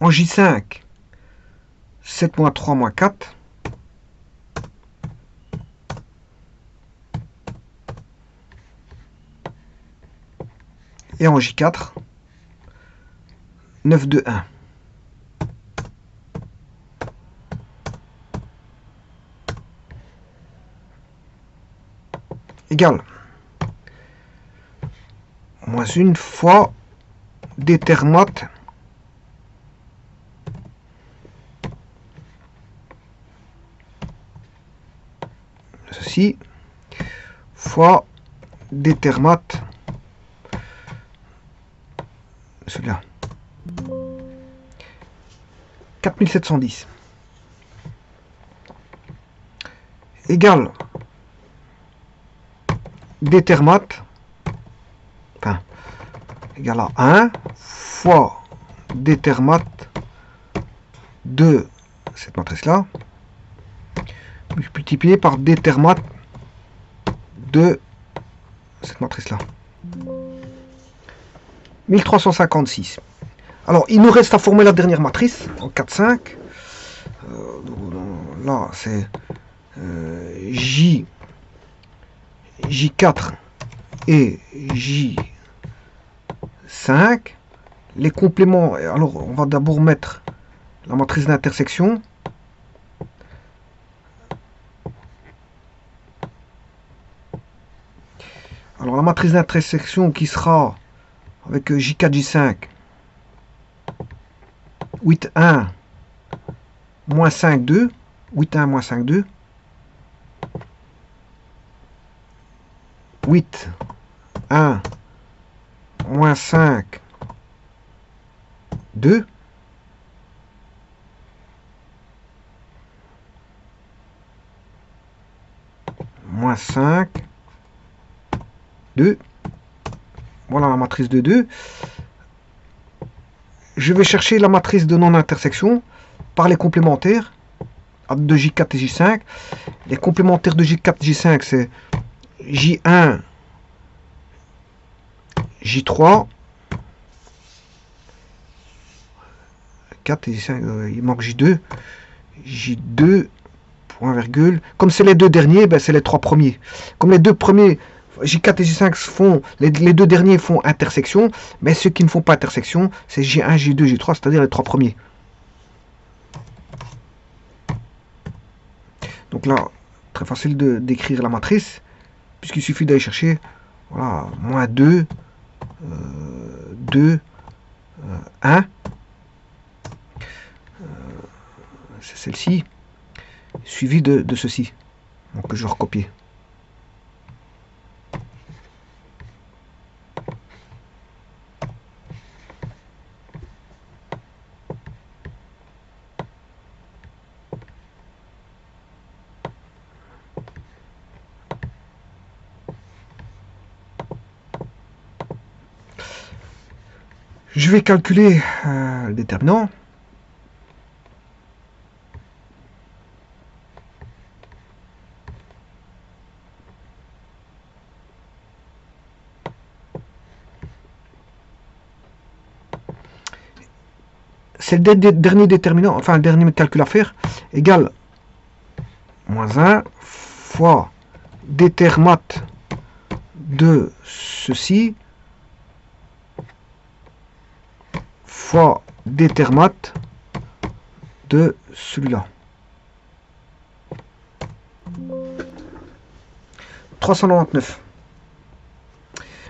En J5, 7 moins 3 moins 4. Et en J4, 9, 2, 1. Égale moins 1 fois détermate ceci fois détermate celui-là. 4710 égale détermate, enfin, égale à 1 fois détermate de cette matrice-là, multiplié par détermate de cette matrice-là. 1356. Alors, il nous reste à former la dernière matrice, en 4, 5. Là, c'est J4 et J5. Les compléments, alors on va d'abord mettre la matrice d'intersection. Alors la matrice d'intersection qui sera avec J4, J5, 8, 1, moins 5, 2, 8, 1, moins 5, 2, 8, 1, moins 5, 2, moins 5, 2. Voilà la matrice de 2. Je vais chercher la matrice de non-intersection par les complémentaires de J4 et J5. Les complémentaires de J4 et J5, c'est J1, J3, 4 et J5, il manque J2, J2, point virgule. Comme c'est les deux derniers, ben c'est les trois premiers. Comme les deux premiers, J4 et J5 font, les deux derniers font intersection, mais ceux qui ne font pas intersection, c'est J1, J2, J3, c'est-à-dire les trois premiers. Donc là, très facile d'écrire la matrice, puisqu'il suffit d'aller chercher, voilà, moins 2, 2, 1, c'est celle-ci, suivi de ceci. Donc je vais recopier. Je vais calculer le déterminant. C'est le dernier déterminant, enfin le dernier calcul à faire, égale moins 1 fois détermate de ceci fois détermat de celui-là. 399.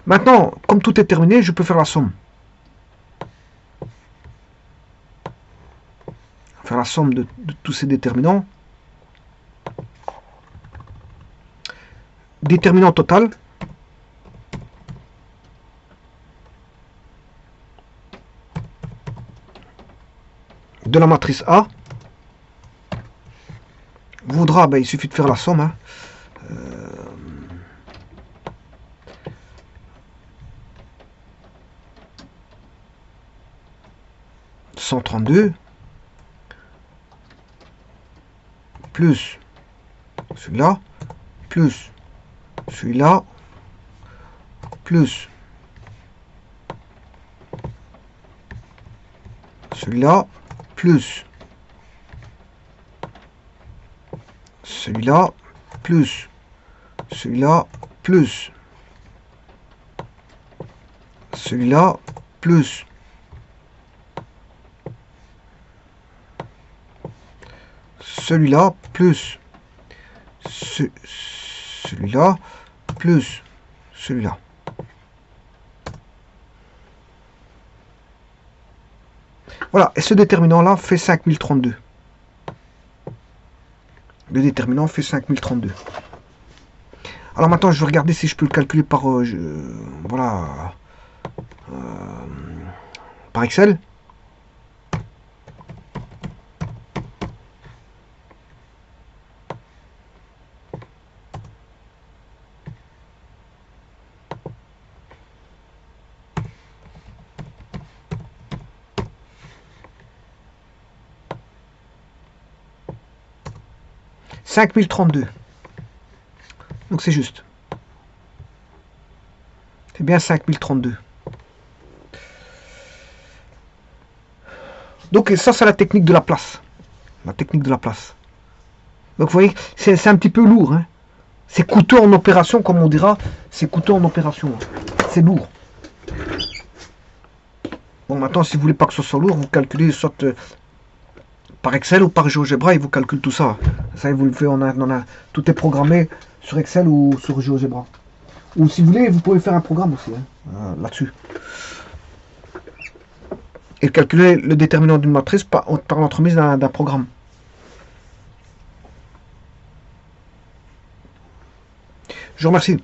Maintenant, comme tout est terminé, je peux faire la somme. Faire la somme de tous ces déterminants. Déterminant total. De la matrice A. Voudra, ben, il suffit de faire la somme. Hein. 132 plus celui-là plus celui-là plus celui-là plus celui-là plus celui-là plus celui-là plus celui-là plus celui-là plus celui-là. Voilà, et ce déterminant-là fait 5032. Le déterminant fait 5032. Alors maintenant, je vais regarder si je peux le calculer par, voilà, par Excel. « 5032. Donc c'est juste. C'est bien 5032. Donc ça, c'est la technique de la place. La technique de la place. Donc vous voyez, c'est un petit peu lourd. Hein. C'est coûteux en opération, comme on dira. C'est coûteux en opération. C'est lourd. Bon, maintenant, si vous voulez pas que ce soit lourd, vous calculez soit par Excel ou par GeoGebra, il vous calcule tout ça. Ça, vous le faites, tout est programmé sur Excel ou sur GeoGebra. Ou si vous voulez, vous pouvez faire un programme aussi, hein, là-dessus. Et calculer le déterminant d'une matrice par l'entremise d'un programme. Je vous remercie.